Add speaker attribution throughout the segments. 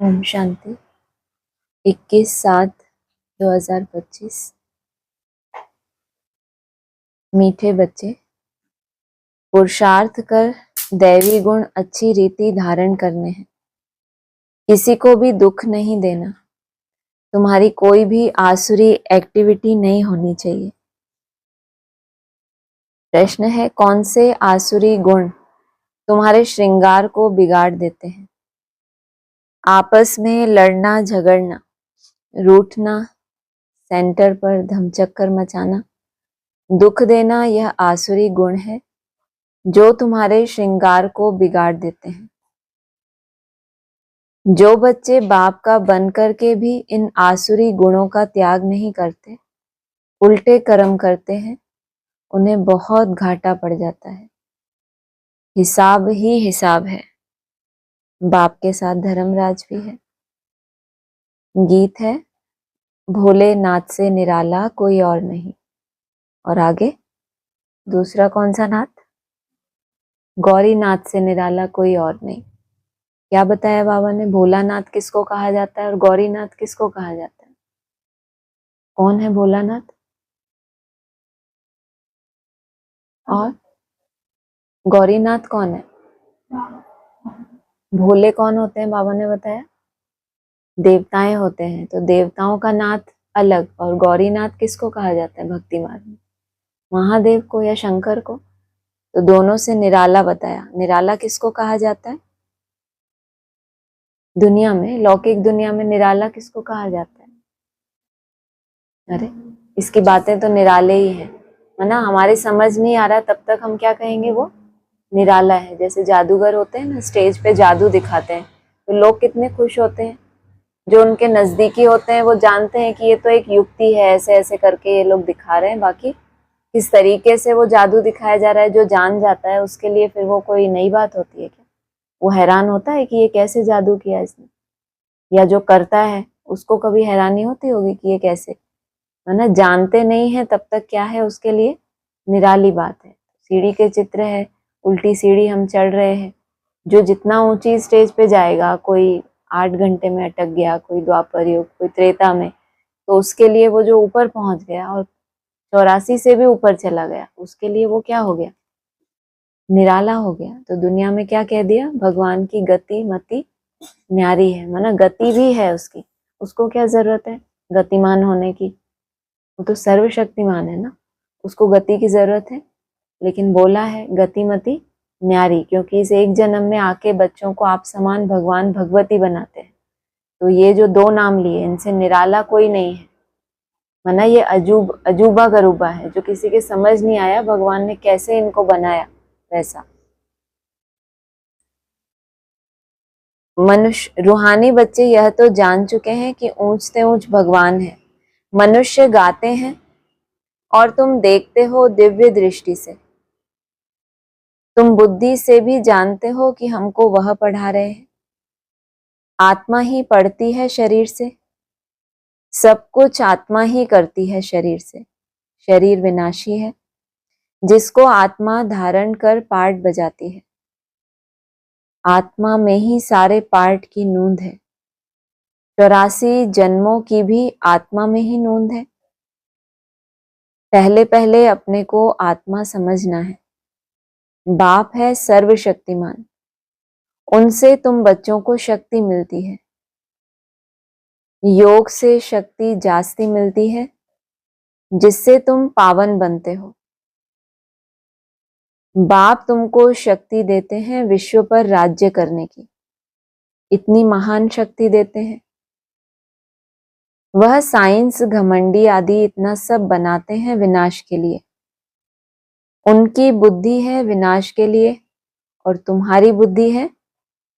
Speaker 1: ओम शांति। 21/7/2025। मीठे बच्चे, पुरुषार्थ कर दैवी गुण अच्छी रीति धारण करने हैं। किसी को भी दुख नहीं देना। तुम्हारी कोई भी आसुरी एक्टिविटी नहीं होनी चाहिए। प्रश्न है, कौन से आसुरी गुण तुम्हारे श्रृंगार को बिगाड़ देते हैं? आपस में लड़ना झगड़ना, रूठना, सेंटर पर धमचक्कर मचाना, दुख देना, यह आसुरी गुण है जो तुम्हारे श्रृंगार को बिगाड़ देते हैं। जो बच्चे बाप का बन करके भी इन आसुरी गुणों का त्याग नहीं करते, उल्टे कर्म करते हैं, उन्हें बहुत घाटा पड़ जाता है। हिसाब ही हिसाब है। बाप के साथ धर्मराज भी है। गीत है, भोलेनाथ से निराला कोई और नहीं। और आगे दूसरा कौन सा नाथ? गौरीनाथ से निराला कोई और नहीं। क्या बताया बाबा ने? भोलानाथ किसको कहा जाता है और गौरीनाथ किसको कहा जाता है? कौन है भोलानाथ और गौरीनाथ कौन है? भोले कौन होते हैं? बाबा ने बताया देवताएं होते हैं। तो देवताओं का नाथ अलग, और गौरीनाथ किसको कहा जाता है भक्ति मार्ग में? महादेव को या शंकर को। तो दोनों से निराला बताया। निराला किसको कहा जाता है? दुनिया में, लौकिक दुनिया में निराला किसको कहा जाता है? अरे इसकी बातें तो निराले ही है ना। हमारी समझ नहीं आ रहा तब तक हम क्या कहेंगे? वो निराला है। जैसे जादूगर होते हैं ना, स्टेज पे जादू दिखाते हैं तो लोग कितने खुश होते हैं। जो उनके नजदीकी होते हैं वो जानते हैं कि ये तो एक युक्ति है, ऐसे ऐसे करके ये लोग दिखा रहे हैं। बाकी किस तरीके से वो जादू दिखाया जा रहा है, जो जान जाता है उसके लिए फिर वो कोई नई बात होती है क्या? वो हैरान होता है कि ये कैसे जादू किया इसने, या जो करता है उसको कभी हैरानी होती होगी कि ये कैसे, है ना। जानते नहीं है तब तक क्या है उसके लिए निराली बात है। सीढ़ी के चित्र है, उल्टी सीढ़ी हम चढ़ रहे हैं। जो जितना ऊंची स्टेज पे जाएगा, कोई 8 घंटे में अटक गया, कोई द्वापर युग, कोई त्रेता में, तो उसके लिए वो जो ऊपर पहुंच गया और 84 से भी ऊपर चला गया, उसके लिए वो क्या हो गया? निराला हो गया। तो दुनिया में क्या कह दिया? भगवान की गति मति न्यारी है, माना गति भी है उसकी। उसको क्या जरूरत है गतिमान होने की? वो तो सर्वशक्तिमान है ना, उसको गति की जरूरत है। लेकिन बोला है गतिमति न्यारी, क्योंकि इस एक जन्म में आके बच्चों को आप समान भगवान भगवती बनाते हैं। तो ये जो 2 नाम लिए, इनसे निराला कोई नहीं है। माना ये अजूबा गरूबा है, जो किसी के समझ नहीं आया भगवान ने कैसे इनको बनाया वैसा। मनुष्य रूहानी बच्चे यह तो जान चुके हैं कि ऊंच से ऊंच भगवान है। मनुष्य गाते हैं और तुम देखते हो दिव्य दृष्टि से। तुम बुद्धि से भी जानते हो कि हमको वह पढ़ा रहे हैं। आत्मा ही पढ़ती है शरीर से, सब कुछ आत्मा ही करती है शरीर से। शरीर विनाशी है, जिसको आत्मा धारण कर पार्ट बजाती है। आत्मा में ही सारे पार्ट की नोंद है। 84 जन्मों की भी आत्मा में ही नोंद है। पहले पहले अपने को आत्मा समझना है। बाप है सर्वशक्तिमान, उनसे तुम बच्चों को शक्ति मिलती है। योग से शक्ति जास्ती मिलती है, जिससे तुम पावन बनते हो। बाप तुमको शक्ति देते हैं विश्व पर राज्य करने की। इतनी महान शक्ति देते हैं। वह साइंस घमंडी आदि इतना सब बनाते हैं विनाश के लिए। उनकी बुद्धि है विनाश के लिए और तुम्हारी बुद्धि है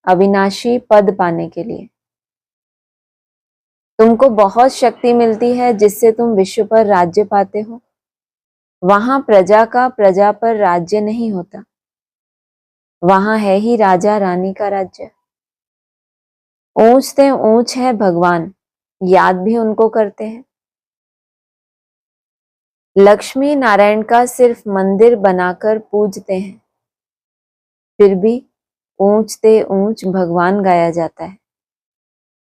Speaker 1: अविनाशी पद पाने के लिए। तुमको बहुत शक्ति मिलती है जिससे तुम विश्व पर राज्य पाते हो। वहां प्रजा का प्रजा पर राज्य नहीं होता, वहां है ही राजा रानी का राज्य। ऊंच से ऊंच है भगवान, याद भी उनको करते हैं। लक्ष्मी नारायण का सिर्फ मंदिर बनाकर पूजते हैं, फिर भी ऊंच से ऊंच भगवान गाया जाता है।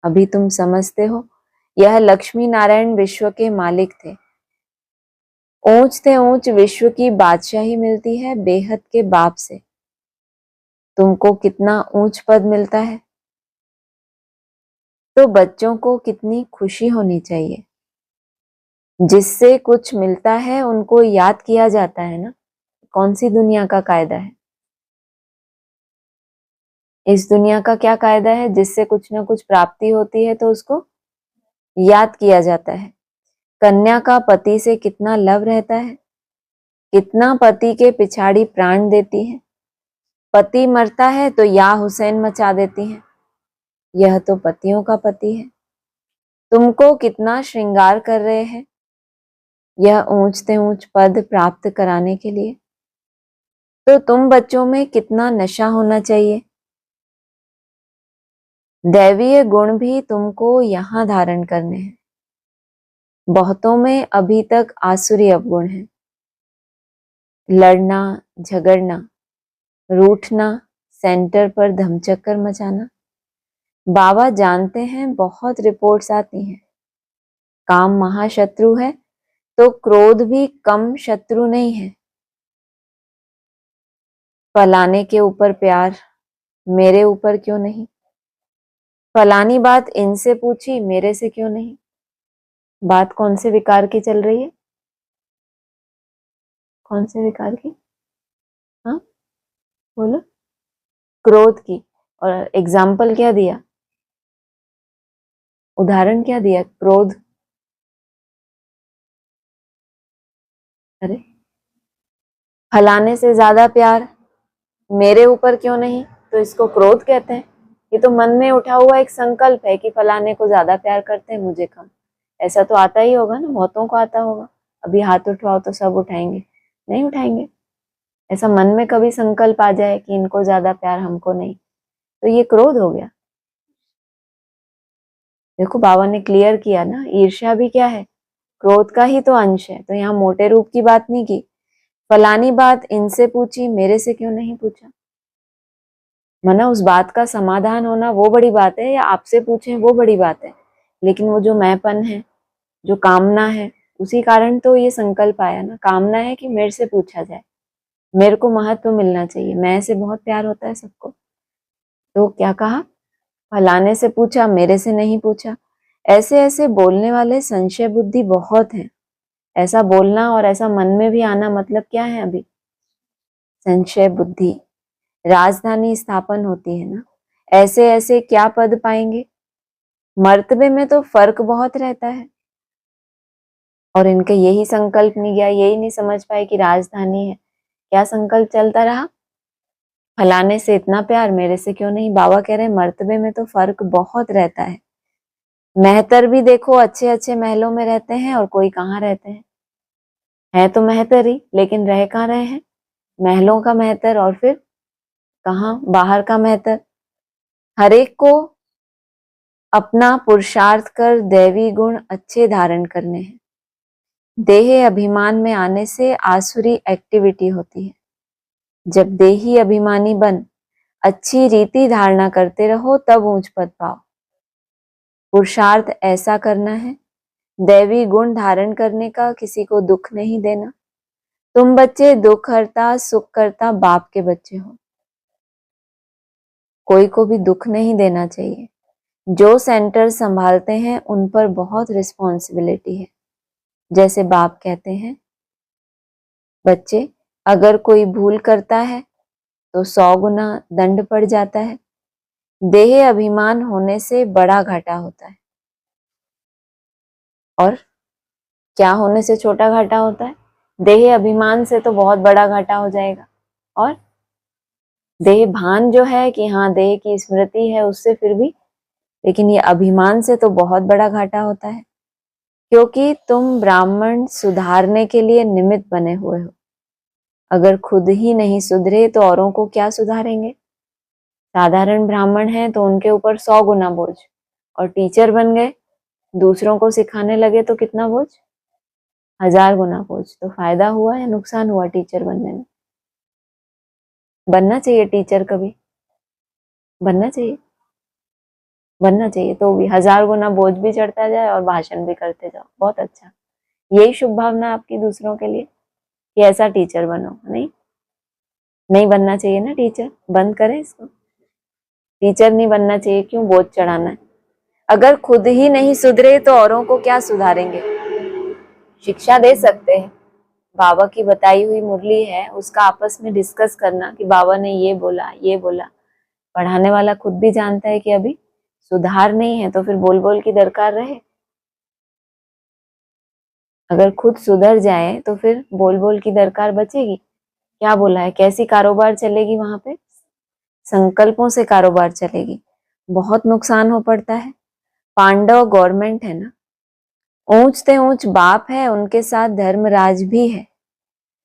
Speaker 1: अभी तुम समझते हो, यह लक्ष्मी नारायण विश्व के मालिक थे। ऊंच से ऊंच विश्व की बादशाही मिलती है बेहद के बाप से। तुमको कितना ऊंच पद मिलता है, तो बच्चों को कितनी खुशी होनी चाहिए। जिससे कुछ मिलता है उनको याद किया जाता है ना। कौन सी दुनिया का कायदा है? इस दुनिया का क्या कायदा है? जिससे कुछ ना कुछ प्राप्ति होती है तो उसको याद किया जाता है। कन्या का पति से कितना लव रहता है, कितना पति के पिछाड़ी प्राण देती है। पति मरता है तो या हुसैन मचा देती है। यह तो पतियों का पति है। तुमको कितना श्रृंगार कर रहे हैं, यह ऊंच से ऊंच पद प्राप्त कराने के लिए। तो तुम बच्चों में कितना नशा होना चाहिए। दैवीय गुण भी तुमको यहाँ धारण करने हैं। बहुतों में अभी तक आसुरी अवगुण है। लड़ना, झगड़ना, रूठना, सेंटर पर धमचक्कर मचाना। बाबा जानते हैं बहुत रिपोर्ट्स आती हैं। काम महाशत्रु है तो क्रोध भी कम शत्रु नहीं है। फलाने के ऊपर प्यार, मेरे ऊपर क्यों नहीं। फलानी बात इनसे पूछी, मेरे से क्यों नहीं। बात कौन से विकार की चल रही है? कौन से विकार की? हाँ बोलो। क्रोध की। और एग्जाम्पल क्या दिया, उदाहरण क्या दिया? क्रोध। अरे फलाने से ज्यादा प्यार मेरे ऊपर क्यों नहीं, तो इसको क्रोध कहते हैं। ये तो मन में उठा हुआ एक संकल्प है कि फलाने को ज्यादा प्यार करते हैं, मुझे कम। ऐसा तो आता ही होगा ना, बहुतों को आता होगा। अभी हाथ उठवाओ तो सब उठाएंगे? नहीं उठाएंगे। ऐसा मन में कभी संकल्प आ जाए कि इनको ज्यादा प्यार, हमको नहीं, तो ये क्रोध हो गया। देखो बाबा ने क्लियर किया ना, ईर्ष्या भी क्या है? क्रोध का ही तो अंश है। तो यहाँ मोटे रूप की बात नहीं की। फलानी बात इनसे पूछी, मेरे से क्यों नहीं पूछा। माना उस बात का समाधान होना वो बड़ी बात है, या आपसे पूछें वो बड़ी बात है। लेकिन वो जो मैंपन है, जो कामना है, उसी कारण तो ये संकल्प आया ना। कामना है कि मेरे से पूछा जाए, मेरे को महत्व मिलना चाहिए। मैं से बहुत प्यार होता है सबको। तो क्या कहा, फलाने से पूछा, मेरे से नहीं पूछा। ऐसे ऐसे बोलने वाले संशय बुद्धि बहुत हैं। ऐसा बोलना और ऐसा मन में भी आना मतलब क्या है? अभी संशय बुद्धि। राजधानी स्थापन होती है ना, ऐसे ऐसे क्या पद पाएंगे। मर्तबे में तो फर्क बहुत रहता है। और इनका यही संकल्प नहीं गया, यही नहीं समझ पाए कि राजधानी है। क्या संकल्प चलता रहा, फलाने से इतना प्यार, मेरे से क्यों नहीं। बाबा कह रहे हैं मर्तबे में तो फर्क बहुत रहता है। मेहतर भी देखो अच्छे अच्छे महलों में रहते हैं, और कोई कहाँ रहते हैं। है तो मेहतर ही, लेकिन रह कहाँ रहे हैं? महलों का मेहतर, और फिर कहाँ, बाहर का मेहतर। हर एक को अपना पुरुषार्थ कर दैवी गुण अच्छे धारण करने हैं। देह अभिमान में आने से आसुरी एक्टिविटी होती है। जब देही अभिमानी बन अच्छी रीति धारणा करते रहो, तब ऊंच पद पाओ। पुरुषार्थ ऐसा करना है, दैवी गुण धारण करने का, किसी को दुख नहीं देना। तुम बच्चे दुख हरता सुख करता बाप के बच्चे हो। कोई को भी दुख नहीं देना चाहिए। जो सेंटर संभालते हैं उन पर बहुत रिस्पॉन्सिबिलिटी है। जैसे बाप कहते हैं, बच्चे अगर कोई भूल करता है तो 100 गुना दंड पड़ जाता है। देह अभिमान होने से बड़ा घाटा होता है, और क्या होने से छोटा घाटा होता है? देह अभिमान से तो बहुत बड़ा घाटा हो जाएगा। और देह भान जो है कि हाँ देह की स्मृति है, उससे फिर भी, लेकिन ये अभिमान से तो बहुत बड़ा घाटा होता है। क्योंकि तुम ब्राह्मण सुधारने के लिए निमित्त बने हुए हो। अगर खुद ही नहीं सुधरे तो औरों को क्या सुधारेंगे। साधारण ब्राह्मण हैं तो उनके ऊपर 100 गुना बोझ, और टीचर बन गए, दूसरों को सिखाने लगे तो कितना बोझ, 1000 गुना बोझ। तो फायदा हुआ या नुकसान हुआ टीचर बनने में? बनना चाहिए टीचर, कभी बनना चाहिए। बनना चाहिए, तो भी 1000 गुना बोझ भी चढ़ता जाए और भाषण भी करते जाओ, बहुत अच्छा। यही शुभ भावना आपकी दूसरों के लिए कि ऐसा टीचर बनो। नहीं बनना चाहिए ना टीचर, बंद करें इसको। टीचर नहीं बनना चाहिए, क्यों बोझ चढ़ाना है। अगर खुद ही नहीं सुधरे तो औरों को क्या सुधारेंगे। शिक्षा दे सकते हैं, बाबा की बताई हुई मुरली है, उसका आपस में डिस्कस करना कि बाबा ने ये बोला ये बोला। पढ़ाने वाला खुद भी जानता है कि अभी सुधार नहीं है, तो फिर बोल बोल की दरकार रहे। अगर खुद सुधर जाए तो फिर बोल बोल की दरकार बचेगी। क्या बोला है, कैसी कारोबार चलेगी वहां पे, संकल्पों से कारोबार चलेगी। बहुत नुकसान हो पड़ता है। पांडव गवर्नमेंट है ना, ऊंच से ऊंच बाप है, उनके साथ धर्मराज भी है।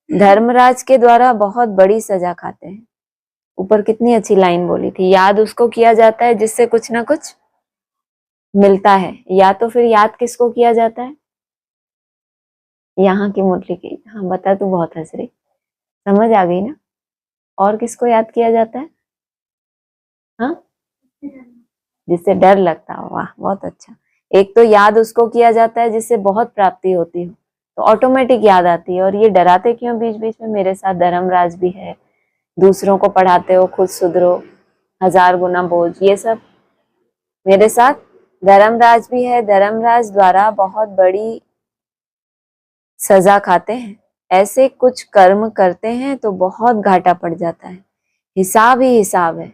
Speaker 1: धर्मराज के द्वारा बहुत बड़ी सजा खाते हैं। ऊपर कितनी अच्छी लाइन बोली थी, याद उसको किया जाता है जिससे कुछ ना कुछ मिलता है। या तो फिर याद किसको किया जाता है, यहाँ की मुरली की। हाँ बता, तू बहुत हंस रही, समझ आ गई ना। और किसको याद किया जाता है, हाँ, जिससे डर लगता हो। वाह बहुत अच्छा। एक तो याद उसको किया जाता है जिससे बहुत प्राप्ति होती हो, तो ऑटोमेटिक याद आती है। और ये डराते क्यों बीच बीच में, मेरे साथ धर्मराज भी है, दूसरों को पढ़ाते हो, खुद सुधरो, 1000 गुना बोझ, ये सब मेरे साथ धर्मराज भी है, धर्मराज द्वारा बहुत बड़ी सजा खाते हैं। ऐसे कुछ कर्म करते हैं तो बहुत घाटा पड़ जाता है। हिसाब ही हिसाब है,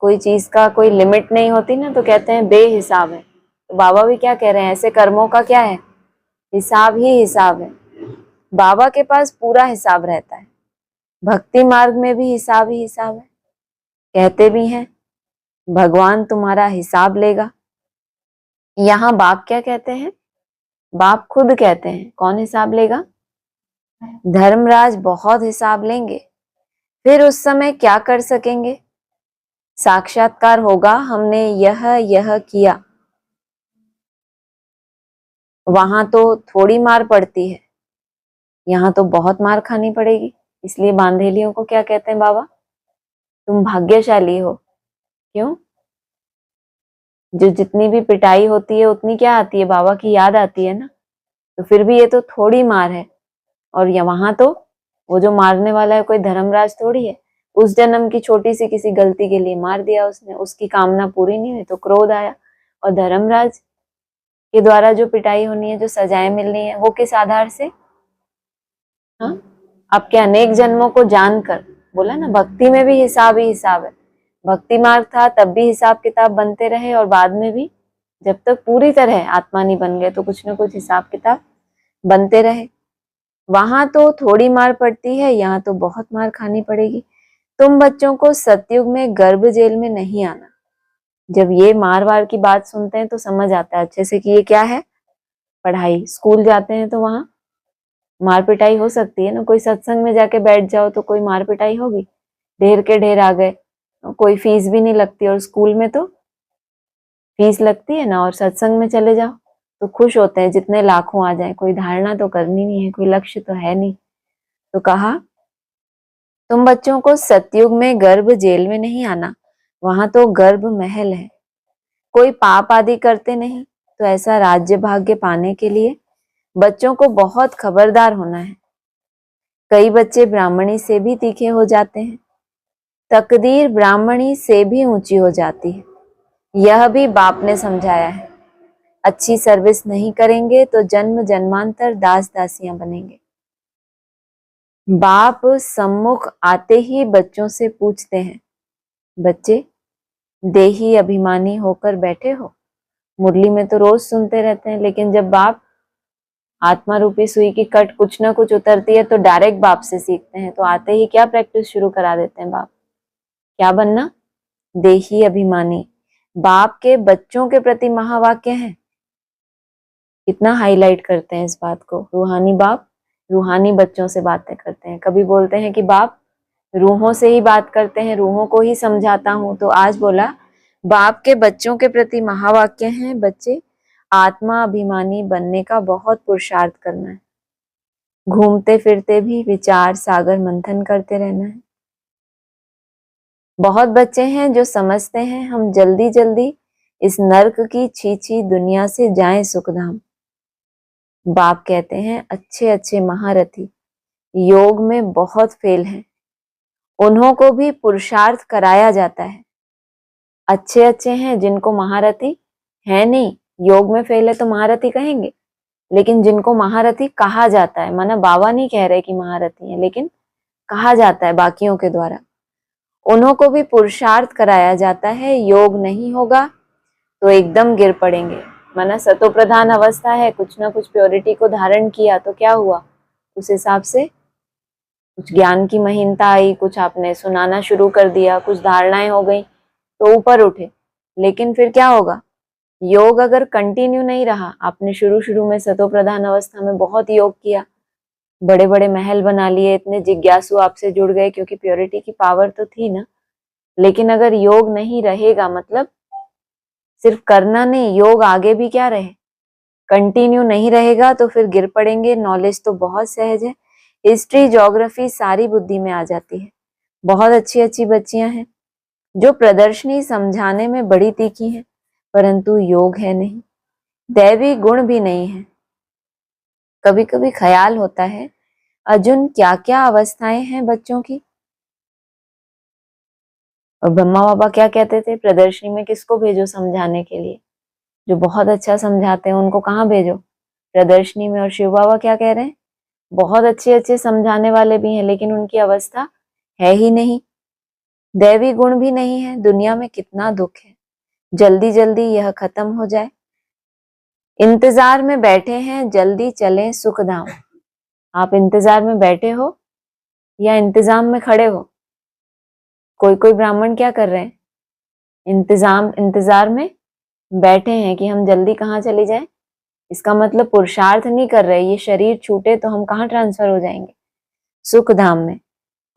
Speaker 1: कोई चीज का कोई लिमिट नहीं होती ना, तो कहते हैं बेहिसाब है। तो बाबा भी क्या कह रहे हैं, ऐसे कर्मों का क्या है, हिसाब ही हिसाब है। बाबा के पास पूरा हिसाब रहता है। भक्ति मार्ग में भी हिसाब ही हिसाब है। कहते भी हैं भगवान तुम्हारा हिसाब लेगा। यहाँ बाप क्या कहते हैं, बाप खुद कहते हैं कौन हिसाब लेगा, धर्मराज बहुत हिसाब लेंगे। फिर उस समय क्या कर सकेंगे, साक्षात्कार होगा हमने यह किया। वहां तो थोड़ी मार पड़ती है, यहाँ तो बहुत मार खानी पड़ेगी। इसलिए बांधेलियों को क्या कहते हैं बाबा, तुम भाग्यशाली हो। क्यों, जो जितनी भी पिटाई होती है उतनी क्या आती है, बाबा की याद आती है ना। तो फिर भी ये तो थोड़ी मार है, और वहां तो वो जो मारने वाला है कोई धर्मराज थोड़ी है। उस जन्म की छोटी सी किसी गलती के लिए मार दिया उसने, उसकी कामना पूरी नहीं हुई तो क्रोध आया। और धर्मराज के द्वारा जो पिटाई होनी है, जो सजाएं मिलनी है, वो किस आधार से, हाँ, आपके अनेक जन्मों को जानकर। बोला ना भक्ति में भी हिसाब ही हिसाब है। भक्ति मार्ग था तब भी हिसाब किताब बनते रहे, और बाद में भी जब तक पूरी तरह आत्मा नहीं बन गए तो कुछ ना कुछ हिसाब किताब बनते रहे। वहां तो थोड़ी मार पड़ती है, यहाँ तो बहुत मार खानी पड़ेगी। तुम बच्चों को सतयुग में गर्भ जेल में नहीं आना। जब ये मार वार की बात सुनते हैं तो समझ आता है अच्छे से कि ये क्या है, पढ़ाई। स्कूल जाते हैं तो वहां मार पिटाई हो सकती है ना। कोई सत्संग में जाके बैठ जाओ तो कोई मार पिटाई होगी, ढेर के ढेर आ गए, कोई फीस भी नहीं लगती। और स्कूल में तो फीस लगती है ना। और सत्संग में चले जाओ तो खुश होते हैं जितने लाखों आ जाए, कोई धारणा तो करनी नहीं है, कोई लक्ष्य तो है नहीं। तो कहा तुम बच्चों को सतयुग में गर्भ जेल में नहीं आना, वहां तो गर्भ महल है। कोई पाप आदि करते नहीं, तो ऐसा राज्य भाग्य पाने के लिए बच्चों को बहुत खबरदार होना है। कई बच्चे ब्राह्मणी से भी तीखे हो जाते हैं, तकदीर ब्राह्मणी से भी ऊंची हो जाती है। यह भी बाप ने समझाया है। अच्छी सर्विस नहीं करेंगे तो जन्म जन्मांतर दास दासियां बनेंगे। बाप सम्मुख आते ही बच्चों से पूछते हैं, बच्चे देही अभिमानी होकर बैठे हो। मुरली में तो रोज सुनते रहते हैं, लेकिन जब बाप आत्मा रूपी सुई की कट कुछ ना कुछ उतरती है तो डायरेक्ट बाप से सीखते हैं। तो आते ही क्या प्रैक्टिस शुरू करा देते हैं बाप, क्या बनना, देही अभिमानी। बाप के बच्चों के प्रति महावाक्य है, कितना हाईलाइट करते हैं इस बात को। रूहानी बाप रूहानी बच्चों से बातें करते हैं। कभी बोलते हैं कि बाप रूहों से ही बात करते हैं, रूहों को ही समझाता हूं। तो आज बोला बाप के बच्चों के प्रति महावाक्य हैं, बच्चे आत्मा अभिमानी बनने का बहुत पुरुषार्थ करना है। घूमते फिरते भी विचार सागर मंथन करते रहना है। बहुत बच्चे हैं जो समझते हैं हम जल्दी जल्दी इस नर्क की छी दुनिया से जाएं सुखधाम। बाप कहते हैं अच्छे अच्छे महारथी योग में बहुत फेल हैं, उन्हों को भी पुरुषार्थ कराया जाता है। अच्छे अच्छे हैं जिनको महारथी है नहीं, योग में फेल है तो महारथी कहेंगे, लेकिन जिनको महारथी कहा जाता है, माना बाबा नहीं कह रहे कि महारथी है, लेकिन कहा जाता है बाकियों के द्वारा, उन्हों को भी पुरुषार्थ कराया जाता है। योग नहीं होगा तो एकदम गिर पड़ेंगे। माना सतो प्रधान अवस्था है, कुछ ना कुछ प्योरिटी को धारण किया तो क्या हुआ, उस हिसाब से कुछ ज्ञान की महीनता आई, कुछ आपने सुनाना शुरू कर दिया, कुछ धारणाएं हो गई तो ऊपर उठे। लेकिन फिर क्या होगा, योग अगर कंटिन्यू नहीं रहा, आपने शुरू में सतो प्रधान अवस्था में बहुत योग किया, बड़े बड़े महल बना लिए, इतने जिज्ञासु आपसे जुड़ गए क्योंकि प्योरिटी की पावर तो थी ना, लेकिन अगर योग नहीं रहेगा, मतलब सिर्फ करना नहीं, योग आगे भी क्या रहे, कंटिन्यू नहीं रहेगा तो फिर गिर पड़ेंगे। नॉलेज तो बहुत सहज है, हिस्ट्री ज्योग्राफी सारी बुद्धि में आ जाती है। बहुत अच्छी अच्छी बच्चियां हैं जो प्रदर्शनी समझाने में बड़ी तीखी हैं, परंतु योग है नहीं, दैवी गुण भी नहीं है। कभी कभी ख्याल होता है अर्जुन क्या क्या अवस्थाएं हैं बच्चों की। और ब्रह्मा बाबा क्या कहते थे, प्रदर्शनी में किसको भेजो समझाने के लिए, जो बहुत अच्छा समझाते हैं उनको कहाँ भेजो, प्रदर्शनी में। और शिव बाबा क्या कह रहे हैं, बहुत अच्छे अच्छे समझाने वाले भी हैं लेकिन उनकी अवस्था है ही नहीं, दैवी गुण भी नहीं है। दुनिया में कितना दुख है, जल्दी जल्दी यह खत्म हो जाए। इंतजार में बैठे हैं, जल्दी चलें सुखधाम। आप इंतजार में बैठे हो या इंतजाम में खड़े हो। कोई कोई ब्राह्मण क्या कर रहे हैं, इंतजार में बैठे हैं कि हम जल्दी कहाँ चले जाएं। इसका मतलब पुरुषार्थ नहीं कर रहे, ये शरीर छूटे तो हम कहाँ ट्रांसफर हो जाएंगे, सुख धाम में।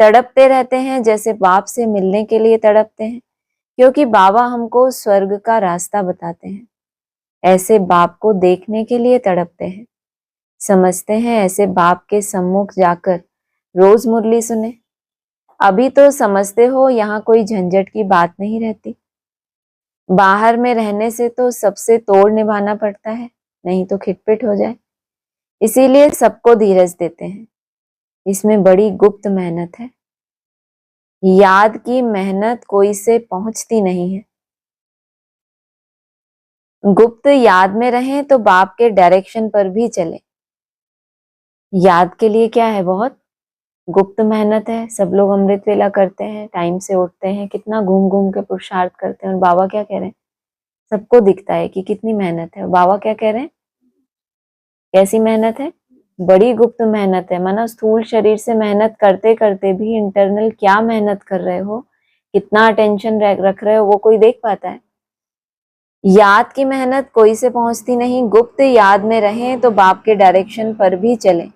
Speaker 1: तड़पते रहते हैं जैसे बाप से मिलने के लिए तड़पते हैं, क्योंकि बाबा हमको स्वर्ग का रास्ता बताते हैं, ऐसे बाप को देखने के लिए तड़पते हैं। समझते हैं ऐसे बाप के सम्मुख जाकर रोज मुरली सुने। अभी तो समझते हो यहाँ कोई झंझट की बात नहीं रहती, बाहर में रहने से तो सबसे तोड़ निभाना पड़ता है, नहीं तो खिटपिट हो जाए। इसीलिए सबको धीरज देते हैं, इसमें बड़ी गुप्त मेहनत है। याद की मेहनत कोई से पहुंचती नहीं है। गुप्त याद में रहें तो बाप के डायरेक्शन पर भी चले। याद के लिए क्या है, बहुत गुप्त मेहनत है। सब लोग अमृत वेला करते हैं, टाइम से उठते हैं, कितना घूम घूम के पुरुषार्थ करते हैं, और बाबा क्या कह रहे हैं, सबको दिखता है कि कितनी मेहनत है। और बाबा क्या कह रहे हैं, कैसी मेहनत है, बड़ी गुप्त मेहनत है। माना स्थूल शरीर से मेहनत करते करते भी इंटरनल क्या मेहनत कर रहे हो, कितना अटेंशन रख रहे हो, वो कोई देख पाता है। याद की मेहनत कोई से पहुंचती नहीं, गुप्त याद में रहें तो बाप के डायरेक्शन पर भी चलें।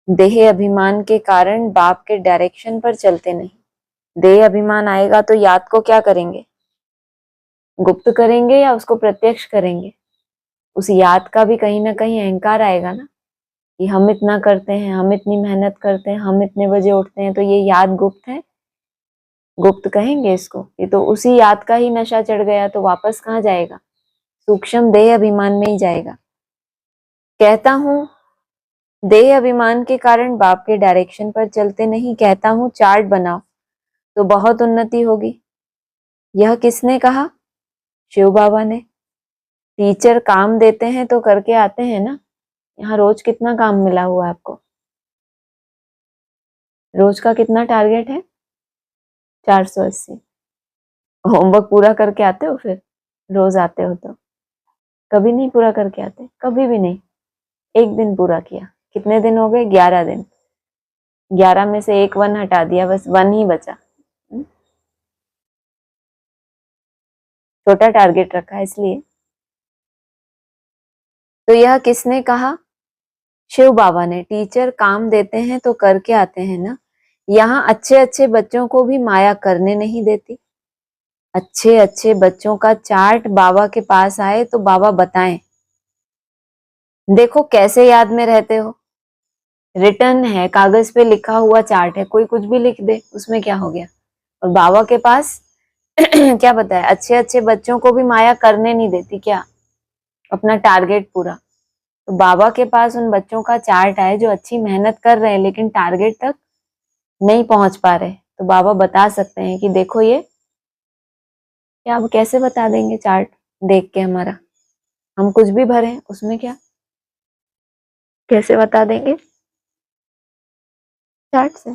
Speaker 1: देह अभिमान के कारण बाप के डायरेक्शन पर चलते नहीं। देह अभिमान आएगा तो याद को क्या करेंगे, गुप्त करेंगे या उसको प्रत्यक्ष करेंगे। उस याद का भी कहीं ना कहीं अहंकार आएगा ना, कि हम इतना करते हैं, हम इतनी मेहनत करते हैं, हम इतने बजे उठते हैं, तो ये याद गुप्त है, गुप्त कहेंगे इसको। ये तो उसी याद का ही नशा चढ़ गया तो वापस कहाँ जाएगा, सूक्ष्म देह अभिमान में ही जाएगा। कहता हूं देह अभिमान के कारण बाप के डायरेक्शन पर चलते नहीं, कहता हूं चार्ट बनाओ तो बहुत उन्नति होगी। यह किसने कहा, शिव बाबा ने। टीचर काम देते हैं तो करके आते हैं ना। यहाँ रोज कितना काम मिला हुआ है आपको, रोज का कितना टारगेट है, 480। होमवर्क पूरा करके आते हो, फिर रोज आते हो तो कभी नहीं पूरा करके आते, कभी भी नहीं। एक दिन पूरा किया, कितने दिन हो गए, 11 दिन। 11 में से एक 1 हटा दिया, बस 1 ही बचा। छोटा टारगेट रखा है इसलिए। तो यह किसने कहा, शिव बाबा ने। टीचर काम देते हैं तो करके आते हैं ना। यहाँ अच्छे अच्छे बच्चों को भी माया करने नहीं देती। अच्छे अच्छे बच्चों का चार्ट बाबा के पास आए तो बाबा बताएं, देखो कैसे याद में रहते हो। रिटर्न है, कागज पे लिखा हुआ चार्ट है, कोई कुछ भी लिख दे, उसमें क्या हो गया। और बाबा के पास क्या बताया, अच्छे अच्छे बच्चों को भी माया करने नहीं देती क्या, अपना टारगेट पूरा। तो बाबा के पास उन बच्चों का चार्ट है जो अच्छी मेहनत कर रहे हैं लेकिन टारगेट तक नहीं पहुंच पा रहे, तो बाबा बता सकते हैं कि देखो ये क्या। अब कैसे बता देंगे चार्ट देख के हमारा, हम कुछ भी भरे उसमें क्या, कैसे बता देंगे चार्ट से,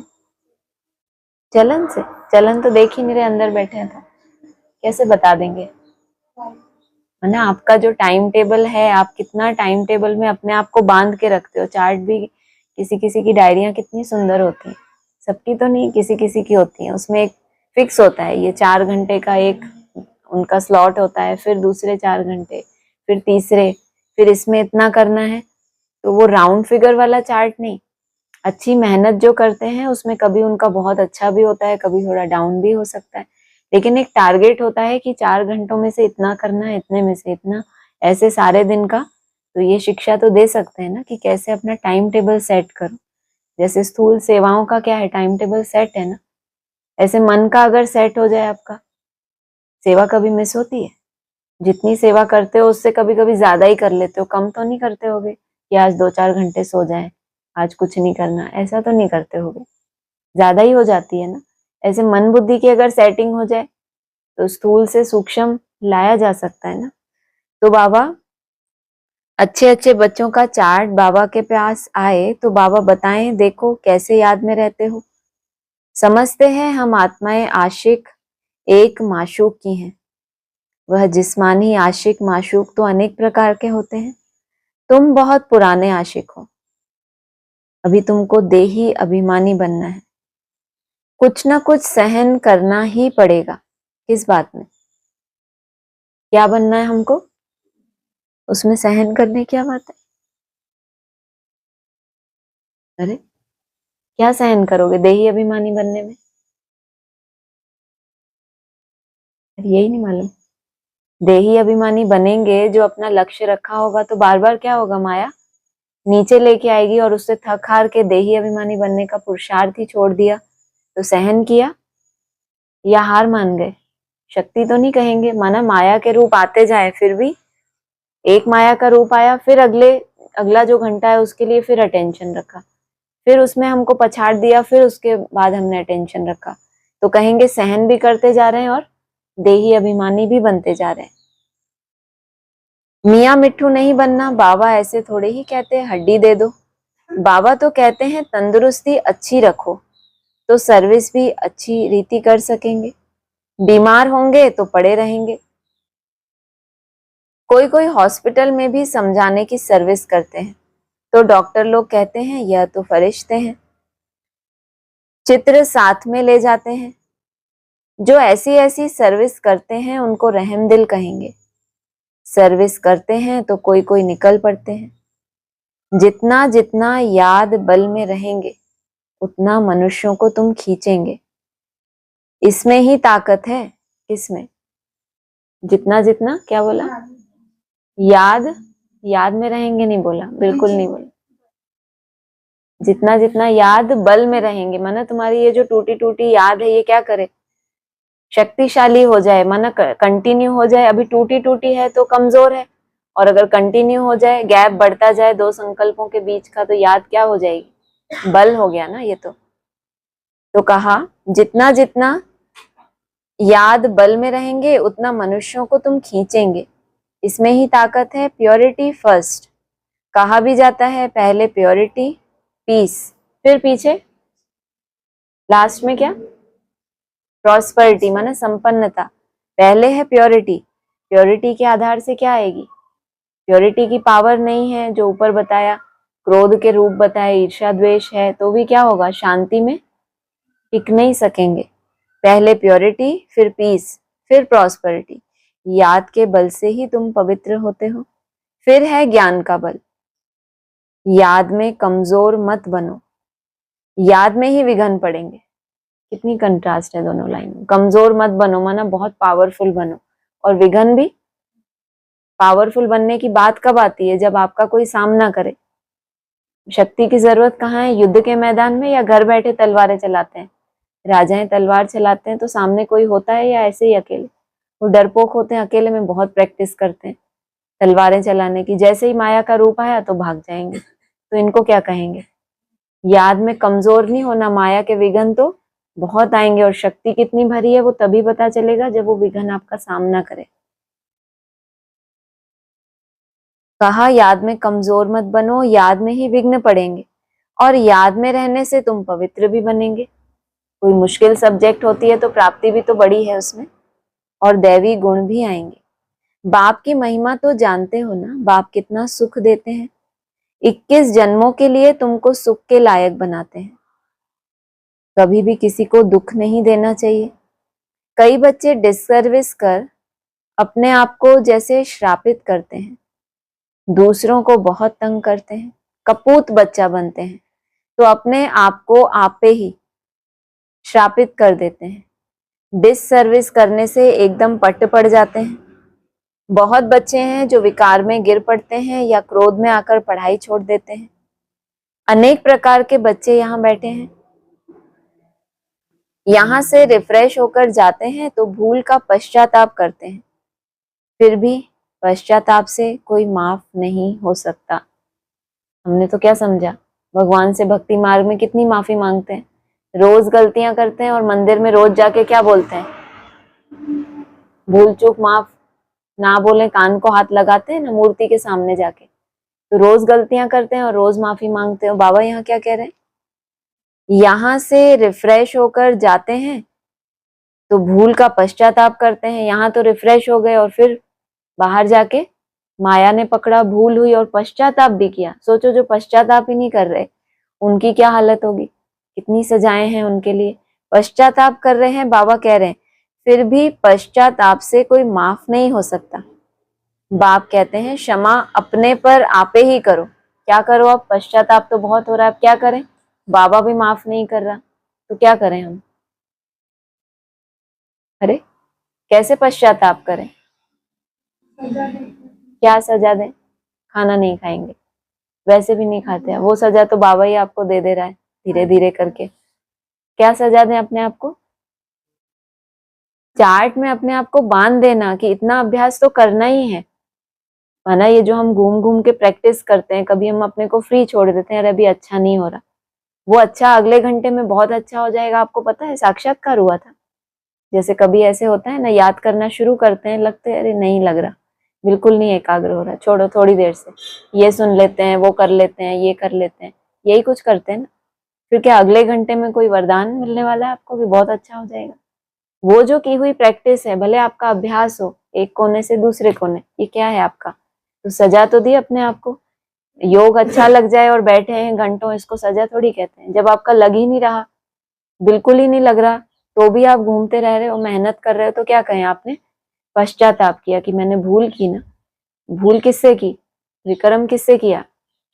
Speaker 1: चलन से। चलन तो देख ही नहीं रहे, अंदर बैठे हैं तो कैसे बता देंगे। है ना, आपका जो टाइम टेबल है, आप कितना टाइम टेबल में अपने आप को बांध के रखते हो। चार्ट भी किसी किसी की डायरियां कितनी सुंदर होती हैं, सबकी तो नहीं, किसी किसी की होती है। उसमें एक फिक्स होता है, ये 4 घंटे का एक उनका स्लॉट होता है, फिर दूसरे 4 घंटे, फिर तीसरे, फिर इसमें इतना करना है। तो वो राउंड फिगर वाला चार्ट नहीं। अच्छी मेहनत जो करते हैं उसमें कभी उनका बहुत अच्छा भी होता है, कभी थोड़ा डाउन भी हो सकता है, लेकिन एक टारगेट होता है कि 4 घंटों में से इतना करना है, इतने में से इतना, ऐसे सारे दिन का। तो ये शिक्षा तो दे सकते हैं ना कि कैसे अपना टाइम टेबल सेट करो। जैसे स्थूल सेवाओं का क्या है, टाइम टेबल सेट है ना, ऐसे मन का अगर सेट हो जाए आपका, सेवा कभी मिस होती है। जितनी सेवा करते हो उससे कभी कभी ज्यादा ही कर लेते हो, कम तो नहीं करते होगे कि आज 2-4 घंटे सो जाए, आज कुछ नहीं करना, ऐसा तो नहीं करते होगे, ज्यादा ही हो जाती है ना। ऐसे मन बुद्धि की अगर सेटिंग हो जाए तो स्थूल से सूक्ष्म लाया जा सकता है ना। तो बाबा अच्छे अच्छे बच्चों का चार्ट बाबा के पास आए तो बाबा बताएं, देखो कैसे याद में रहते हो। समझते हैं हम आत्माएं आशिक एक माशूक की हैं, वह जिस्मानी आशिक माशूक तो अनेक प्रकार के होते हैं। तुम बहुत पुराने आशिक हो, अभी तुमको देही अभिमानी बनना है। कुछ ना कुछ सहन करना ही पड़ेगा। किस बात में, क्या बनना है हमको, उसमें सहन करने क्या बात है। अरे क्या सहन करोगे देही अभिमानी बनने में, यही नहीं मालूम। देही अभिमानी बनेंगे, जो अपना लक्ष्य रखा होगा तो बार बार क्या होगा, माया नीचे लेके आएगी और उससे थक हार के देही अभिमानी बनने का पुरुषार्थ ही छोड़ दिया, तो सहन किया या हार मान गए। शक्ति तो नहीं कहेंगे, माना माया के रूप आते जाए, फिर भी एक माया का रूप आया, फिर अगला जो घंटा है उसके लिए फिर अटेंशन रखा, फिर उसमें हमको पछाड़ दिया, फिर उसके बाद हमने अटेंशन रखा, तो कहेंगे सहन भी करते जा रहे हैं और देही अभिमानी भी बनते जा रहे हैं। मियाँ मिट्ठू नहीं बनना, बाबा ऐसे थोड़े ही कहते हैं हड्डी दे दो। बाबा तो कहते हैं तंदुरुस्ती अच्छी रखो तो सर्विस भी अच्छी रीति कर सकेंगे, बीमार होंगे तो पड़े रहेंगे। कोई कोई हॉस्पिटल में भी समझाने की सर्विस करते हैं, तो डॉक्टर लोग कहते हैं यह तो फरिश्ते हैं। चित्र साथ में ले जाते हैं, जो ऐसी ऐसी सर्विस करते हैं उनको रहमदिल कहेंगे। सर्विस करते हैं तो कोई कोई निकल पड़ते हैं। जितना जितना याद बल में रहेंगे उतना मनुष्यों को तुम खींचेंगे, इसमें ही ताकत है। किसमें, जितना जितना क्या बोला, याद, याद में रहेंगे नहीं बोला, बिल्कुल नहीं बोला। जितना जितना याद बल में रहेंगे, माना तुम्हारी ये जो टूटी टूटी याद है ये क्या करे, शक्तिशाली हो जाए, माना कंटिन्यू हो जाए। अभी टूटी टूटी है तो कमजोर है, और अगर कंटिन्यू हो जाए, गैप बढ़ता जाए दो संकल्पों के बीच का, तो याद क्या हो जाएगी, बल हो गया ना ये तो कहा जितना जितना याद बल में रहेंगे उतना मनुष्यों को तुम खींचेंगे, इसमें ही ताकत है। प्योरिटी फर्स्ट कहा भी जाता है, पहले प्योरिटी, पीस, फिर पीछे लास्ट में क्या, प्रॉस्पेरिटी, माना संपन्नता। पहले है प्योरिटी, प्योरिटी के आधार से क्या आएगी, प्योरिटी की पावर नहीं है जो ऊपर बताया, क्रोध के रूप बताए, ईर्ष्या द्वेष है, तो भी क्या होगा, शांति में टिक नहीं सकेंगे। पहले प्योरिटी, फिर पीस, फिर प्रॉस्पेरिटी। याद के बल से ही तुम पवित्र होते हो। फिर है ज्ञान का बल, याद में कमजोर मत बनो, याद में ही विघन पड़ेंगे। कितनी कंट्रास्ट है दोनों लाइन में। कमजोर मत बनो माना बहुत पावरफुल बनो, और विघन भी, पावरफुल बनने की बात कब आती है, जब आपका कोई सामना करे। शक्ति की जरूरत कहाँ है, युद्ध के मैदान में या घर बैठे तलवारें चलाते हैं। राजाएं तलवार चलाते हैं तो सामने कोई होता है या ऐसे ही अकेले? वो डरपोक होते हैं, अकेले में बहुत प्रैक्टिस करते हैं तलवारें चलाने की। जैसे ही माया का रूप आया तो भाग जाएंगे। तो इनको क्या कहेंगे? याद में कमजोर नहीं होना। माया के विघ्न तो बहुत आएंगे और शक्ति कितनी भरी है वो तभी पता चलेगा जब वो विघ्न आपका सामना करे। कहा याद में कमजोर मत बनो, याद में ही विघ्न पड़ेंगे और याद में रहने से तुम पवित्र भी बनेंगे। कोई मुश्किल सब्जेक्ट होती है तो प्राप्ति भी तो बड़ी है उसमें, और दैवी गुण भी आएंगे। बाप की महिमा तो जानते हो ना, बाप कितना सुख देते हैं। 21 जन्मों के लिए तुमको सुख के लायक बनाते हैं। कभी भी किसी को दुख नहीं देना चाहिए। कई बच्चे डिससर्विस कर अपने आप को जैसे श्रापित करते हैं, दूसरों को बहुत तंग करते हैं, कपूत बच्चा बनते हैं, तो अपने आप को आपे ही श्रापित कर देते हैं। डिससर्विस करने से एकदम पट्ट पड़ जाते हैं। बहुत बच्चे हैं जो विकार में गिर पड़ते हैं या क्रोध में आकर पढ़ाई छोड़ देते हैं। अनेक प्रकार के बच्चे यहाँ बैठे हैं। यहाँ से रिफ्रेश होकर जाते हैं तो भूल का पश्चाताप करते हैं, फिर भी पश्चाताप से कोई माफ नहीं हो सकता। हमने तो क्या समझा, भगवान से भक्ति मार्ग में कितनी माफी मांगते हैं, रोज गलतियां करते हैं और मंदिर में रोज जाके क्या बोलते हैं? भूल चूक माफ ना बोले कान को हाथ लगाते हैं ना मूर्ति के सामने जाके। तो रोज गलतियां करते हैं और रोज माफी मांगते हैं। बाबा यहाँ क्या कह रहे हैं? यहाँ से रिफ्रेश होकर जाते हैं तो भूल का पश्चाताप करते हैं। यहाँ तो रिफ्रेश हो गए और फिर बाहर जाके माया ने पकड़ा, भूल हुई और पश्चाताप भी किया। सोचो जो पश्चाताप ही नहीं कर रहे उनकी क्या हालत होगी, कितनी सजाएं हैं उनके लिए। पश्चाताप कर रहे हैं, बाबा कह रहे हैं फिर भी पश्चाताप से कोई माफ नहीं हो सकता। बाप कहते हैं क्षमा अपने पर आपे ही करो। क्या करो अब? पश्चाताप तो बहुत हो रहा है, अब क्या करें? बाबा भी माफ नहीं कर रहा तो क्या करें हम? अरे कैसे पश्चाताप करें? क्या सजा दें? खाना नहीं खाएंगे, वैसे भी नहीं खाते हैं। वो सजा तो बाबा ही आपको दे रहा है धीरे धीरे करके। क्या सजा दें अपने आप को? चार्ट में अपने आप को बांध देना कि इतना अभ्यास तो करना ही है। माना ये जो हम घूम घूम के प्रैक्टिस करते हैं, कभी हम अपने को फ्री छोड़ देते हैं, अरे अभी अच्छा नहीं हो रहा, वो अच्छा अगले घंटे में बहुत अच्छा हो जाएगा। आपको पता है साक्षात्कार हुआ था। जैसे कभी ऐसे होता है ना, याद करना शुरू करते हैं, लगते हैं अरे नहीं लग रहा, बिल्कुल नहीं एकाग्र हो रहा, छोड़ो थोड़ी देर से ये सुन लेते हैं, वो कर लेते हैं, ये कर लेते हैं, यही कुछ करते हैं ना। फिर क्या अगले घंटे में कोई वरदान मिलने वाला है आपको कि बहुत अच्छा हो जाएगा? वो जो की हुई प्रैक्टिस है, भले आपका अभ्यास हो एक कोने से दूसरे कोने, ये क्या है आपका? तो सजा तो दी अपने आप को। योग अच्छा लग जाए और बैठे हैं घंटों, इसको सजा थोड़ी कहते हैं। जब आपका लग ही नहीं रहा, बिल्कुल ही नहीं लग रहा, तो भी आप घूमते रह रहे हो, मेहनत कर रहे हो, तो क्या कहें? आपने पश्चाताप किया कि मैंने भूल की ना। भूल किससे की? विक्रम किससे किया?